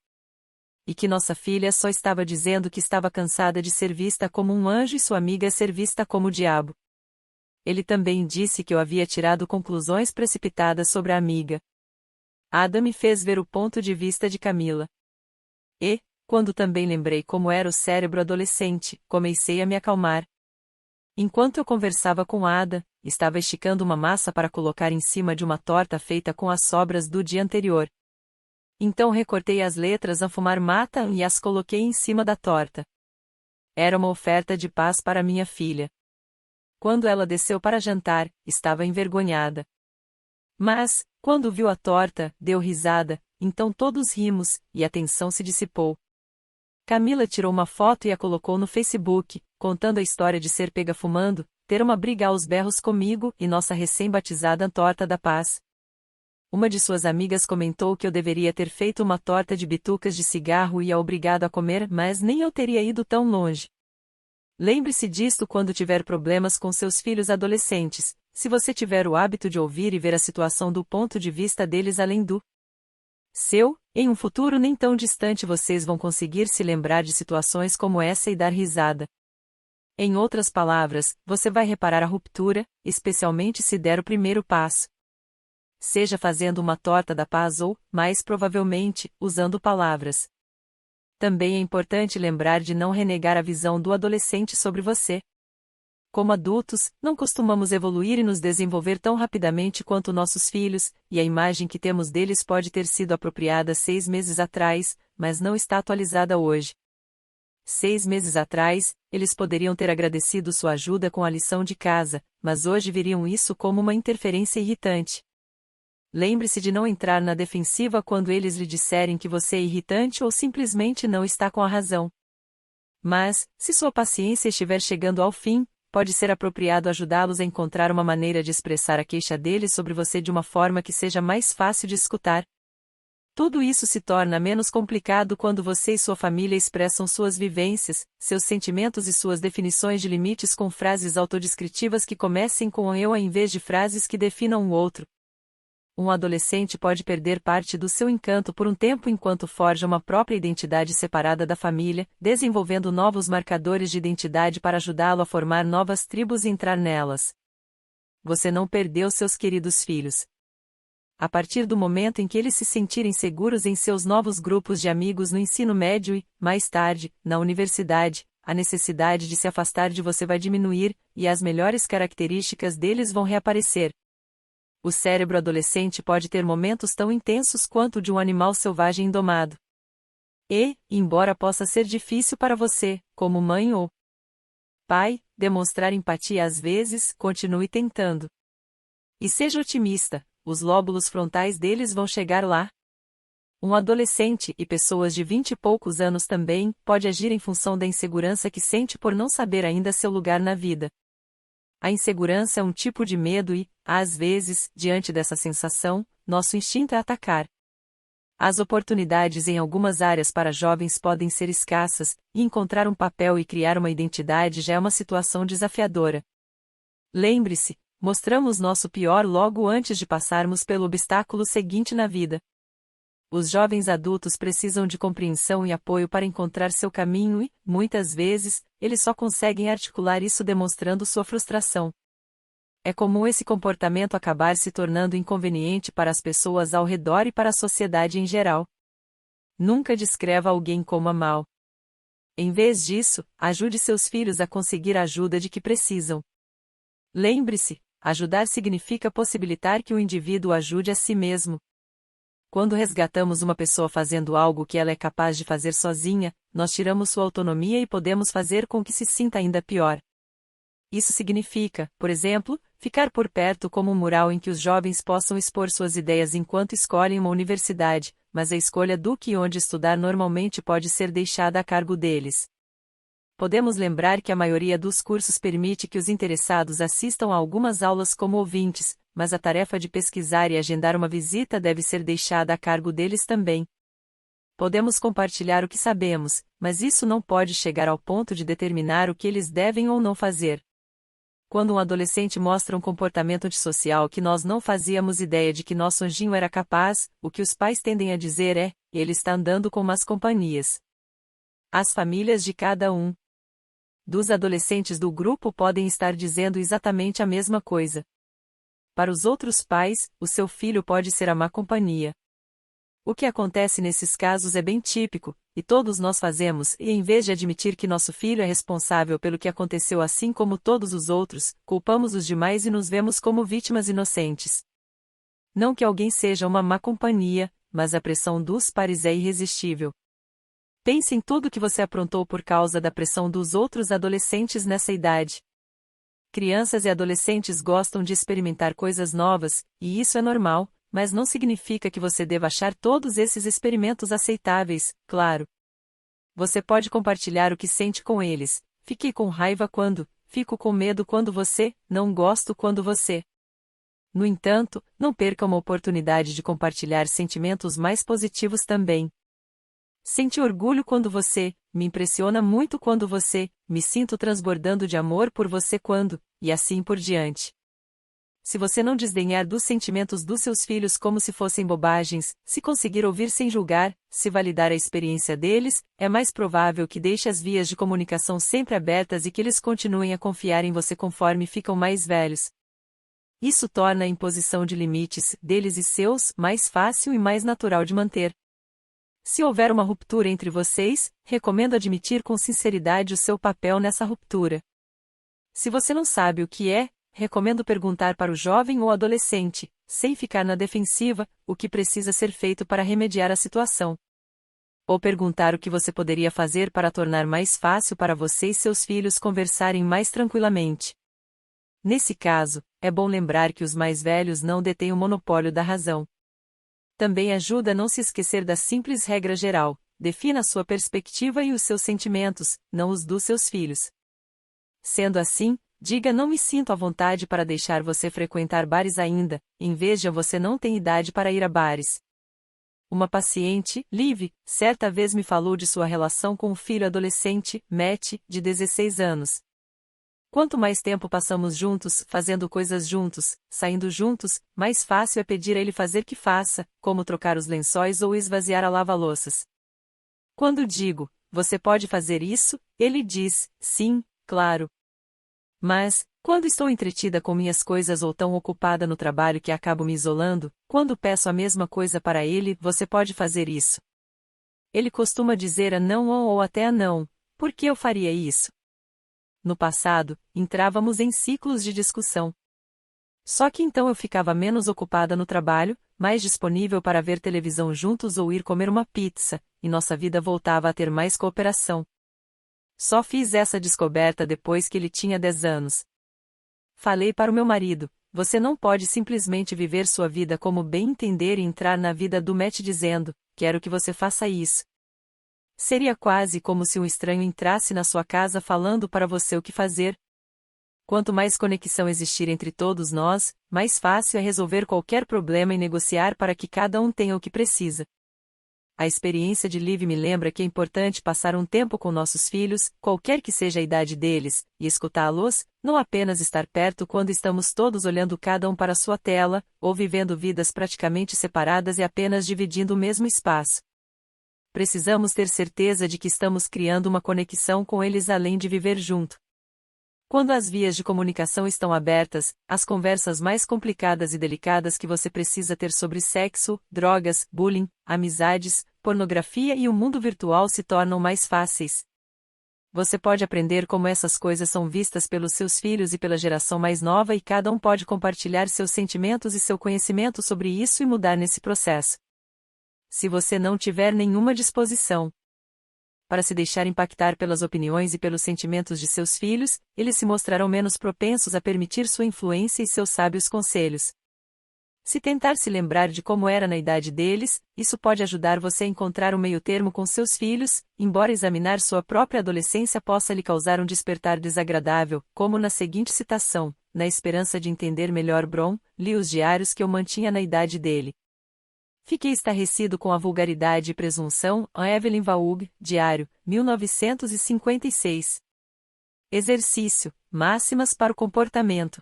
E que nossa filha só estava dizendo que estava cansada de ser vista como um anjo e sua amiga ser vista como o diabo. Ele também disse que eu havia tirado conclusões precipitadas sobre a amiga. Adam me fez ver o ponto de vista de Camila. E, quando também lembrei como era o cérebro adolescente, comecei a me acalmar. Enquanto eu conversava com Ada, estava esticando uma massa para colocar em cima de uma torta feita com as sobras do dia anterior. Então recortei as letras a fumar mata e as coloquei em cima da torta. Era uma oferta de paz para minha filha. Quando ela desceu para jantar, estava envergonhada. Mas, quando viu a torta, deu risada, então todos rimos, e a tensão se dissipou. Camila tirou uma foto e a colocou no Facebook, contando a história de ser pega fumando, ter uma briga aos berros comigo e nossa recém-batizada torta da paz. Uma de suas amigas comentou que eu deveria ter feito uma torta de bitucas de cigarro e a obrigado a comer, mas nem eu teria ido tão longe. Lembre-se disto quando tiver problemas com seus filhos adolescentes, se você tiver o hábito de ouvir e ver a situação do ponto de vista deles além do seu, em um futuro nem tão distante vocês vão conseguir se lembrar de situações como essa e dar risada. Em outras palavras, você vai reparar a ruptura, especialmente se der o primeiro passo. Seja fazendo uma torta da paz ou, mais provavelmente, usando palavras. Também é importante lembrar de não renegar a visão do adolescente sobre você. Como adultos, não costumamos evoluir e nos desenvolver tão rapidamente quanto nossos filhos, e a imagem que temos deles pode ter sido apropriada 6 meses atrás, mas não está atualizada hoje. 6 meses atrás, eles poderiam ter agradecido sua ajuda com a lição de casa, mas hoje viriam isso como uma interferência irritante. Lembre-se de não entrar na defensiva quando eles lhe disserem que você é irritante ou simplesmente não está com a razão. Mas, se sua paciência estiver chegando ao fim, pode ser apropriado ajudá-los a encontrar uma maneira de expressar a queixa deles sobre você de uma forma que seja mais fácil de escutar. Tudo isso se torna menos complicado quando você e sua família expressam suas vivências, seus sentimentos e suas definições de limites com frases autodescritivas que comecem com eu em vez de frases que definam o outro. Um adolescente pode perder parte do seu encanto por um tempo enquanto forja uma própria identidade separada da família, desenvolvendo novos marcadores de identidade para ajudá-lo a formar novas tribos e entrar nelas. Você não perdeu seus queridos filhos. A partir do momento em que eles se sentirem seguros em seus novos grupos de amigos no ensino médio e, mais tarde, na universidade, a necessidade de se afastar de você vai diminuir, e as melhores características deles vão reaparecer. O cérebro adolescente pode ter momentos tão intensos quanto o de um animal selvagem indomado. E, embora possa ser difícil para você, como mãe ou pai, demonstrar empatia às vezes, continue tentando. E seja otimista, os lóbulos frontais deles vão chegar lá. Um adolescente, e pessoas de 20 e poucos anos também, pode agir em função da insegurança que sente por não saber ainda seu lugar na vida. A insegurança é um tipo de medo e, às vezes, diante dessa sensação, nosso instinto é atacar. As oportunidades em algumas áreas para jovens podem ser escassas, e encontrar um papel e criar uma identidade já é uma situação desafiadora. Lembre-se, mostramos nosso pior logo antes de passarmos pelo obstáculo seguinte na vida. Os jovens adultos precisam de compreensão e apoio para encontrar seu caminho e, muitas vezes, eles só conseguem articular isso demonstrando sua frustração. É comum esse comportamento acabar se tornando inconveniente para as pessoas ao redor e para a sociedade em geral. Nunca descreva alguém como mal. Em vez disso, ajude seus filhos a conseguir a ajuda de que precisam. Lembre-se, ajudar significa possibilitar que o indivíduo ajude a si mesmo. Quando resgatamos uma pessoa fazendo algo que ela é capaz de fazer sozinha, nós tiramos sua autonomia e podemos fazer com que se sinta ainda pior. Isso significa, por exemplo, ficar por perto como um mural em que os jovens possam expor suas ideias enquanto escolhem uma universidade, mas a escolha do que e onde estudar normalmente pode ser deixada a cargo deles. Podemos lembrar que a maioria dos cursos permite que os interessados assistam a algumas aulas como ouvintes, mas a tarefa de pesquisar e agendar uma visita deve ser deixada a cargo deles também. Podemos compartilhar o que sabemos, mas isso não pode chegar ao ponto de determinar o que eles devem ou não fazer. Quando um adolescente mostra um comportamento antissocial que nós não fazíamos ideia de que nosso anjinho era capaz, o que os pais tendem a dizer é: ele está andando com más companhias. As famílias de cada um dos adolescentes do grupo podem estar dizendo exatamente a mesma coisa. Para os outros pais, o seu filho pode ser a má companhia. O que acontece nesses casos é bem típico, e todos nós fazemos, e em vez de admitir que nosso filho é responsável pelo que aconteceu assim como todos os outros, culpamos os demais e nos vemos como vítimas inocentes. Não que alguém seja uma má companhia, mas a pressão dos pares é irresistível. Pense em tudo que você aprontou por causa da pressão dos outros adolescentes nessa idade. Crianças e adolescentes gostam de experimentar coisas novas, e isso é normal, mas não significa que você deva achar todos esses experimentos aceitáveis, claro. Você pode compartilhar o que sente com eles. Fique com raiva quando, fico com medo quando você, não gosto quando você. No entanto, não perca uma oportunidade de compartilhar sentimentos mais positivos também. Sente orgulho quando você, me impressiona muito quando você, me sinto transbordando de amor por você quando, e assim por diante. Se você não desdenhar dos sentimentos dos seus filhos como se fossem bobagens, se conseguir ouvir sem julgar, se validar a experiência deles, é mais provável que deixe as vias de comunicação sempre abertas e que eles continuem a confiar em você conforme ficam mais velhos. Isso torna a imposição de limites, deles e seus, mais fácil e mais natural de manter. Se houver uma ruptura entre vocês, recomendo admitir com sinceridade o seu papel nessa ruptura. Se você não sabe o que é, recomendo perguntar para o jovem ou adolescente, sem ficar na defensiva, o que precisa ser feito para remediar a situação. Ou perguntar o que você poderia fazer para tornar mais fácil para você e seus filhos conversarem mais tranquilamente. Nesse caso, é bom lembrar que os mais velhos não detêm o monopólio da razão. Também ajuda a não se esquecer da simples regra geral: defina a sua perspectiva e os seus sentimentos, não os dos seus filhos. Sendo assim, diga: não me sinto à vontade para deixar você frequentar bares ainda, em vez de você não tem idade para ir a bares. Uma paciente, Liv, certa vez me falou de sua relação com um filho adolescente, Matt, de 16 anos. Quanto mais tempo passamos juntos, fazendo coisas juntos, saindo juntos, mais fácil é pedir a ele fazer que faça, como trocar os lençóis ou esvaziar a lava-louças. Quando digo: você pode fazer isso, ele diz: sim, claro. Mas, quando estou entretida com minhas coisas ou tão ocupada no trabalho que acabo me isolando, quando peço a mesma coisa para ele: você pode fazer isso. Ele costuma dizer a não ou até a não. Por que eu faria isso? No passado, entrávamos em ciclos de discussão. Só que então eu ficava menos ocupada no trabalho, mais disponível para ver televisão juntos ou ir comer uma pizza, e nossa vida voltava a ter mais cooperação. Só fiz essa descoberta depois que ele tinha 10 anos. Falei para o meu marido: você não pode simplesmente viver sua vida como bem entender e entrar na vida do Matt dizendo: quero que você faça isso. Seria quase como se um estranho entrasse na sua casa falando para você o que fazer. Quanto mais conexão existir entre todos nós, mais fácil é resolver qualquer problema e negociar para que cada um tenha o que precisa. A experiência de Liv me lembra que é importante passar um tempo com nossos filhos, qualquer que seja a idade deles, e escutá-los, não apenas estar perto quando estamos todos olhando cada um para sua tela, ou vivendo vidas praticamente separadas e apenas dividindo o mesmo espaço. Precisamos ter certeza de que estamos criando uma conexão com eles além de viver junto. Quando as vias de comunicação estão abertas, as conversas mais complicadas e delicadas que você precisa ter sobre sexo, drogas, bullying, amizades, pornografia e o mundo virtual se tornam mais fáceis. Você pode aprender como essas coisas são vistas pelos seus filhos e pela geração mais nova, e cada um pode compartilhar seus sentimentos e seu conhecimento sobre isso e mudar nesse processo. Se você não tiver nenhuma disposição para se deixar impactar pelas opiniões e pelos sentimentos de seus filhos, eles se mostrarão menos propensos a permitir sua influência e seus sábios conselhos. Se tentar se lembrar de como era na idade deles, isso pode ajudar você a encontrar um meio-termo com seus filhos, embora examinar sua própria adolescência possa lhe causar um despertar desagradável, como na seguinte citação: na esperança de entender melhor Bron, li os diários que eu mantinha na idade dele. Fiquei estarrecido com a vulgaridade e presunção. A Evelyn Waugh, Diário, 1956. Exercício: máximas para o comportamento.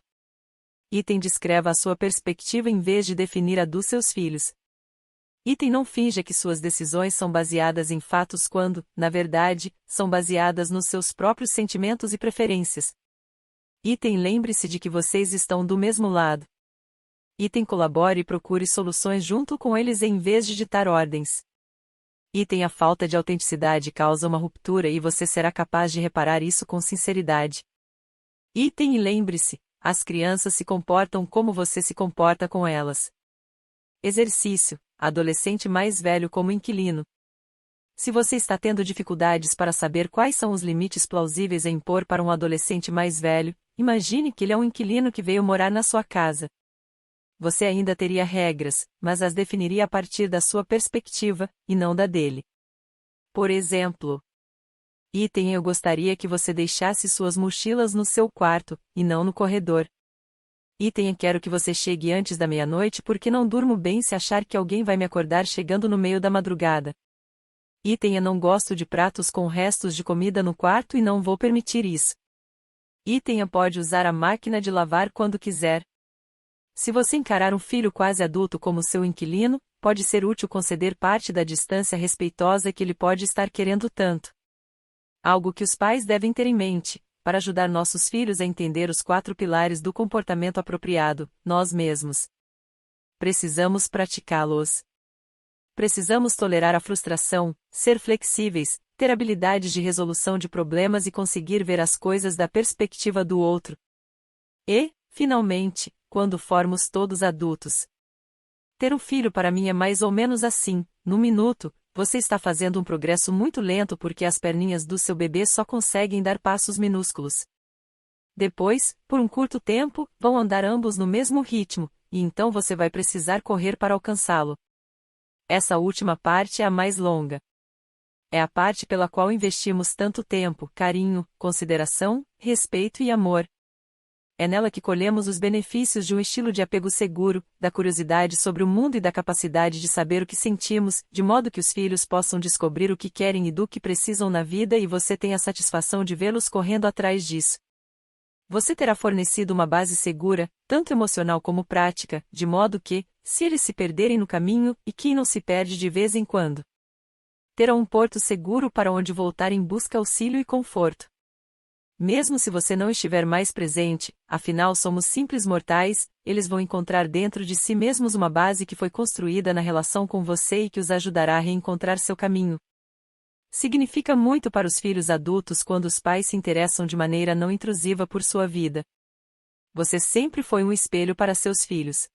Item: descreva a sua perspectiva em vez de definir a dos seus filhos. Item: não finja que suas decisões são baseadas em fatos quando, na verdade, são baseadas nos seus próprios sentimentos e preferências. Item: lembre-se de que vocês estão do mesmo lado. Item: colabore e procure soluções junto com eles em vez de ditar ordens. Item: a falta de autenticidade causa uma ruptura e você será capaz de reparar isso com sinceridade. Item: e lembre-se, as crianças se comportam como você se comporta com elas. Exercício: adolescente mais velho como inquilino. Se você está tendo dificuldades para saber quais são os limites plausíveis a impor para um adolescente mais velho, imagine que ele é um inquilino que veio morar na sua casa. Você ainda teria regras, mas as definiria a partir da sua perspectiva, e não da dele. Por exemplo, item: eu gostaria que você deixasse suas mochilas no seu quarto, e não no corredor. Item: quero que você chegue antes da meia-noite porque não durmo bem se achar que alguém vai me acordar chegando no meio da madrugada. Item: eu não gosto de pratos com restos de comida no quarto e não vou permitir isso. Item: pode usar a máquina de lavar quando quiser. Se você encarar um filho quase adulto como seu inquilino, pode ser útil conceder parte da distância respeitosa que ele pode estar querendo tanto. Algo que os pais devem ter em mente, para ajudar nossos filhos a entender os 4 pilares do comportamento apropriado: nós mesmos. Precisamos praticá-los. Precisamos tolerar a frustração, ser flexíveis, ter habilidades de resolução de problemas e conseguir ver as coisas da perspectiva do outro. E, finalmente, quando formos todos adultos, ter um filho para mim é mais ou menos assim: num minuto, você está fazendo um progresso muito lento porque as perninhas do seu bebê só conseguem dar passos minúsculos. Depois, por um curto tempo, vão andar ambos no mesmo ritmo, e então você vai precisar correr para alcançá-lo. Essa última parte é a mais longa. É a parte pela qual investimos tanto tempo, carinho, consideração, respeito e amor. É nela que colhemos os benefícios de um estilo de apego seguro, da curiosidade sobre o mundo e da capacidade de saber o que sentimos, de modo que os filhos possam descobrir o que querem e do que precisam na vida e você tenha a satisfação de vê-los correndo atrás disso. Você terá fornecido uma base segura, tanto emocional como prática, de modo que, se eles se perderem no caminho, e quem não se perde de vez em quando, terão um porto seguro para onde voltar em busca de auxílio e conforto. Mesmo se você não estiver mais presente, afinal somos simples mortais, eles vão encontrar dentro de si mesmos uma base que foi construída na relação com você e que os ajudará a reencontrar seu caminho. Significa muito para os filhos adultos quando os pais se interessam de maneira não intrusiva por sua vida. Você sempre foi um espelho para seus filhos.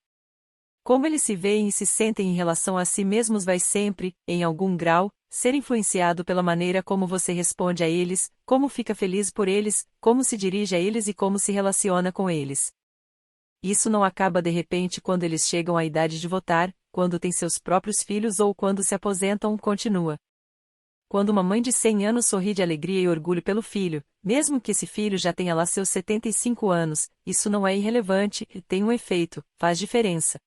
Como eles se veem e se sentem em relação a si mesmos vai sempre, em algum grau, ser influenciado pela maneira como você responde a eles, como fica feliz por eles, como se dirige a eles e como se relaciona com eles. Isso não acaba de repente quando eles chegam à idade de votar, quando têm seus próprios filhos ou quando se aposentam, continua. Quando uma mãe de 100 anos sorri de alegria e orgulho pelo filho, mesmo que esse filho já tenha lá seus 75 anos, isso não é irrelevante, tem um efeito, faz diferença.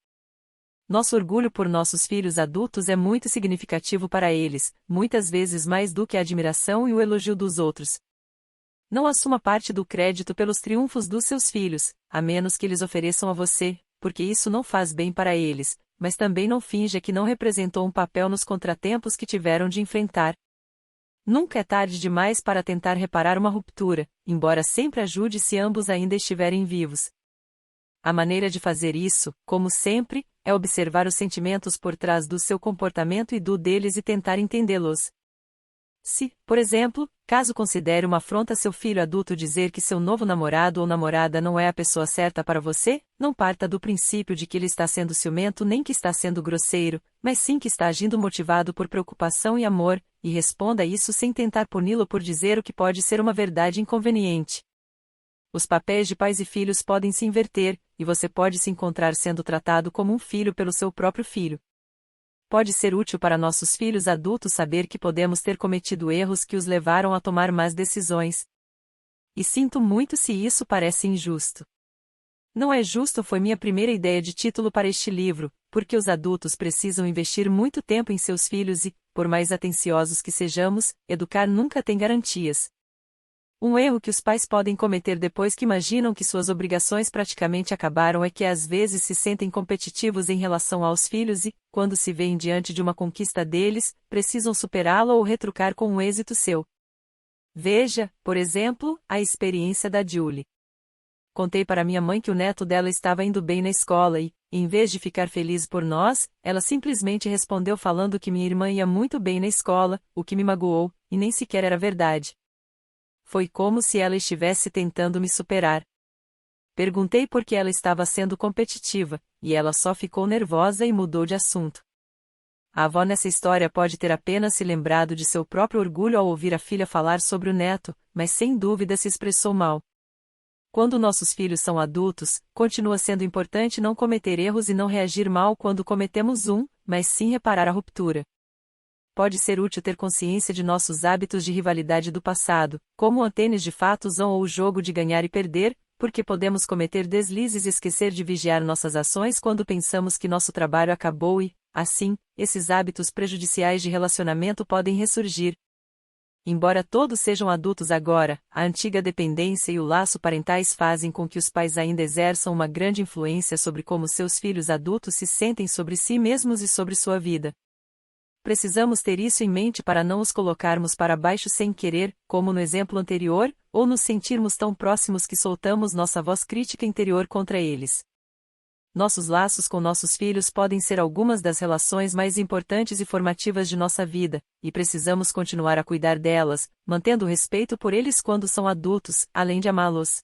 Nosso orgulho por nossos filhos adultos é muito significativo para eles, muitas vezes mais do que a admiração e o elogio dos outros. Não assuma parte do crédito pelos triunfos dos seus filhos, a menos que eles ofereçam a você, porque isso não faz bem para eles, mas também não finja que não representou um papel nos contratempos que tiveram de enfrentar. Nunca é tarde demais para tentar reparar uma ruptura, embora sempre ajude se ambos ainda estiverem vivos. A maneira de fazer isso, como sempre, é observar os sentimentos por trás do seu comportamento e do deles e tentar entendê-los. Se, por exemplo, caso considere uma afronta seu filho adulto dizer que seu novo namorado ou namorada não é a pessoa certa para você, não parta do princípio de que ele está sendo ciumento nem que está sendo grosseiro, mas sim que está agindo motivado por preocupação e amor, e responda isso sem tentar puni-lo por dizer o que pode ser uma verdade inconveniente. Os papéis de pais e filhos podem se inverter, e você pode se encontrar sendo tratado como um filho pelo seu próprio filho. Pode ser útil para nossos filhos adultos saber que podemos ter cometido erros que os levaram a tomar más decisões. E sinto muito se isso parece injusto. Não é justo foi minha primeira ideia de título para este livro, porque os adultos precisam investir muito tempo em seus filhos e, por mais atenciosos que sejamos, educar nunca tem garantias. Um erro que os pais podem cometer depois que imaginam que suas obrigações praticamente acabaram é que às vezes se sentem competitivos em relação aos filhos e, quando se veem diante de uma conquista deles, precisam superá-la ou retrucar com um êxito seu. Veja, por exemplo, a experiência da Julie. Contei para minha mãe que o neto dela estava indo bem na escola e, em vez de ficar feliz por nós, ela simplesmente respondeu falando que minha irmã ia muito bem na escola, o que me magoou, e nem sequer era verdade. Foi como se ela estivesse tentando me superar. Perguntei por que ela estava sendo competitiva, e ela só ficou nervosa e mudou de assunto. A avó nessa história pode ter apenas se lembrado de seu próprio orgulho ao ouvir a filha falar sobre o neto, mas sem dúvida se expressou mal. Quando nossos filhos são adultos, continua sendo importante não cometer erros e não reagir mal quando cometemos um, mas sim reparar a ruptura. Pode ser útil ter consciência de nossos hábitos de rivalidade do passado, como o tênis de fatos ou o jogo de ganhar e perder, porque podemos cometer deslizes e esquecer de vigiar nossas ações quando pensamos que nosso trabalho acabou e, assim, esses hábitos prejudiciais de relacionamento podem ressurgir. Embora todos sejam adultos agora, a antiga dependência e o laço parentais fazem com que os pais ainda exerçam uma grande influência sobre como seus filhos adultos se sentem sobre si mesmos e sobre sua vida. Precisamos ter isso em mente para não os colocarmos para baixo sem querer, como no exemplo anterior, ou nos sentirmos tão próximos que soltamos nossa voz crítica interior contra eles. Nossos laços com nossos filhos podem ser algumas das relações mais importantes e formativas de nossa vida, e precisamos continuar a cuidar delas, mantendo o respeito por eles quando são adultos, além de amá-los.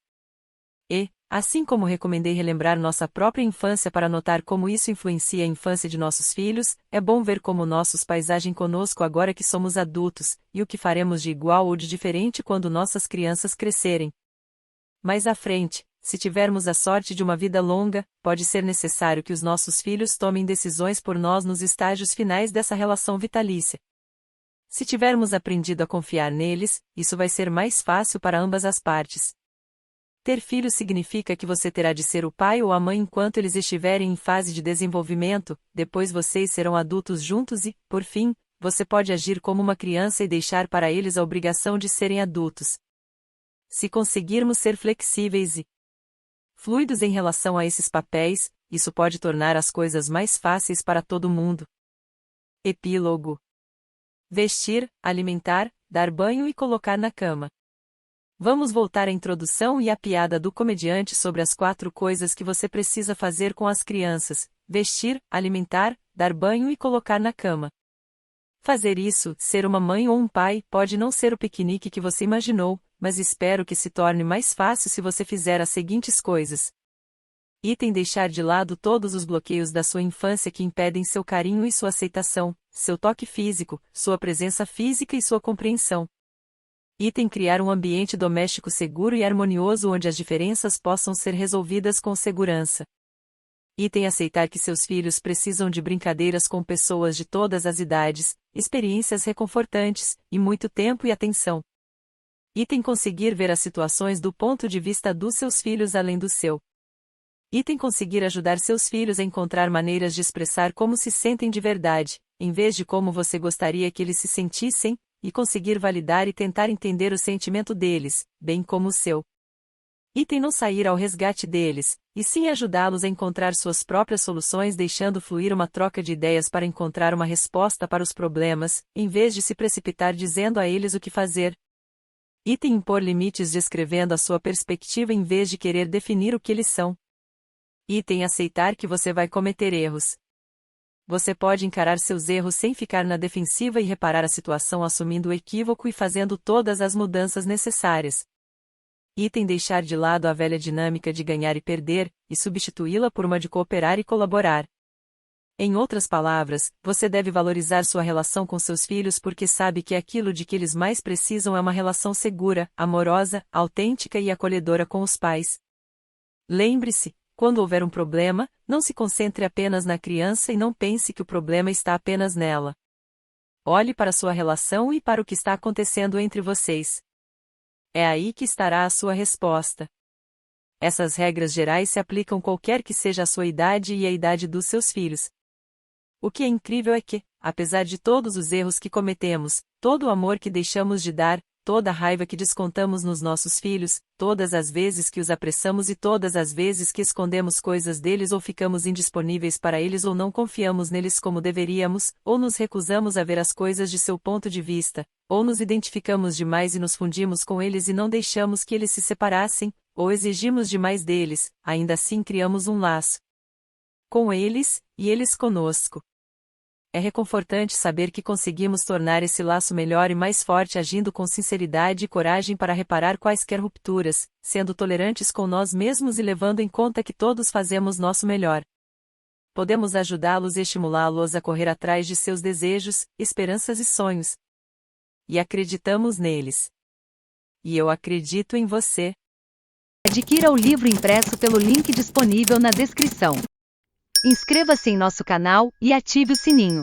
E, assim como recomendei relembrar nossa própria infância para notar como isso influencia a infância de nossos filhos, é bom ver como nossos pais agem conosco agora que somos adultos, e o que faremos de igual ou de diferente quando nossas crianças crescerem. Mais à frente, se tivermos a sorte de uma vida longa, pode ser necessário que os nossos filhos tomem decisões por nós nos estágios finais dessa relação vitalícia. Se tivermos aprendido a confiar neles, isso vai ser mais fácil para ambas as partes. Ter filhos significa que você terá de ser o pai ou a mãe enquanto eles estiverem em fase de desenvolvimento, depois vocês serão adultos juntos e, por fim, você pode agir como uma criança e deixar para eles a obrigação de serem adultos. Se conseguirmos ser flexíveis e fluidos em relação a esses papéis, isso pode tornar as coisas mais fáceis para todo mundo. Epílogo: vestir, alimentar, dar banho e colocar na cama. Vamos voltar à introdução e à piada do comediante sobre as 4 coisas que você precisa fazer com as crianças: vestir, alimentar, dar banho e colocar na cama. Fazer isso, ser uma mãe ou um pai, pode não ser o piquenique que você imaginou, mas espero que se torne mais fácil se você fizer as seguintes coisas. Item: deixar de lado todos os bloqueios da sua infância que impedem seu carinho e sua aceitação, seu toque físico, sua presença física e sua compreensão. Item: criar um ambiente doméstico seguro e harmonioso onde as diferenças possam ser resolvidas com segurança. Item: aceitar que seus filhos precisam de brincadeiras com pessoas de todas as idades, experiências reconfortantes, e muito tempo e atenção. Item: conseguir ver as situações do ponto de vista dos seus filhos além do seu. Item: conseguir ajudar seus filhos a encontrar maneiras de expressar como se sentem de verdade, em vez de como você gostaria que eles se sentissem, e conseguir validar e tentar entender o sentimento deles, bem como o seu. Item: não sair ao resgate deles, e sim ajudá-los a encontrar suas próprias soluções, deixando fluir uma troca de ideias para encontrar uma resposta para os problemas, em vez de se precipitar dizendo a eles o que fazer. Item: impor limites descrevendo a sua perspectiva em vez de querer definir o que eles são. Item: aceitar que você vai cometer erros. Você pode encarar seus erros sem ficar na defensiva e reparar a situação assumindo o equívoco e fazendo todas as mudanças necessárias. Item: deixar de lado a velha dinâmica de ganhar e perder, e substituí-la por uma de cooperar e colaborar. Em outras palavras, você deve valorizar sua relação com seus filhos porque sabe que aquilo de que eles mais precisam é uma relação segura, amorosa, autêntica e acolhedora com os pais. Lembre-se: quando houver um problema, não se concentre apenas na criança e não pense que o problema está apenas nela. Olhe para sua relação e para o que está acontecendo entre vocês. É aí que estará a sua resposta. Essas regras gerais se aplicam qualquer que seja a sua idade e a idade dos seus filhos. O que é incrível é que, apesar de todos os erros que cometemos, todo o amor que deixamos de dar, toda a raiva que descontamos nos nossos filhos, todas as vezes que os apressamos e todas as vezes que escondemos coisas deles ou ficamos indisponíveis para eles ou não confiamos neles como deveríamos, ou nos recusamos a ver as coisas de seu ponto de vista, ou nos identificamos demais e nos fundimos com eles e não deixamos que eles se separassem, ou exigimos demais deles, ainda assim criamos um laço com eles, e eles conosco. É reconfortante saber que conseguimos tornar esse laço melhor e mais forte agindo com sinceridade e coragem para reparar quaisquer rupturas, sendo tolerantes com nós mesmos e levando em conta que todos fazemos nosso melhor. Podemos ajudá-los e estimulá-los a correr atrás de seus desejos, esperanças e sonhos. E acreditamos neles. E eu acredito em você. Adquira o livro impresso pelo link disponível na descrição. Inscreva-se em nosso canal e ative o sininho.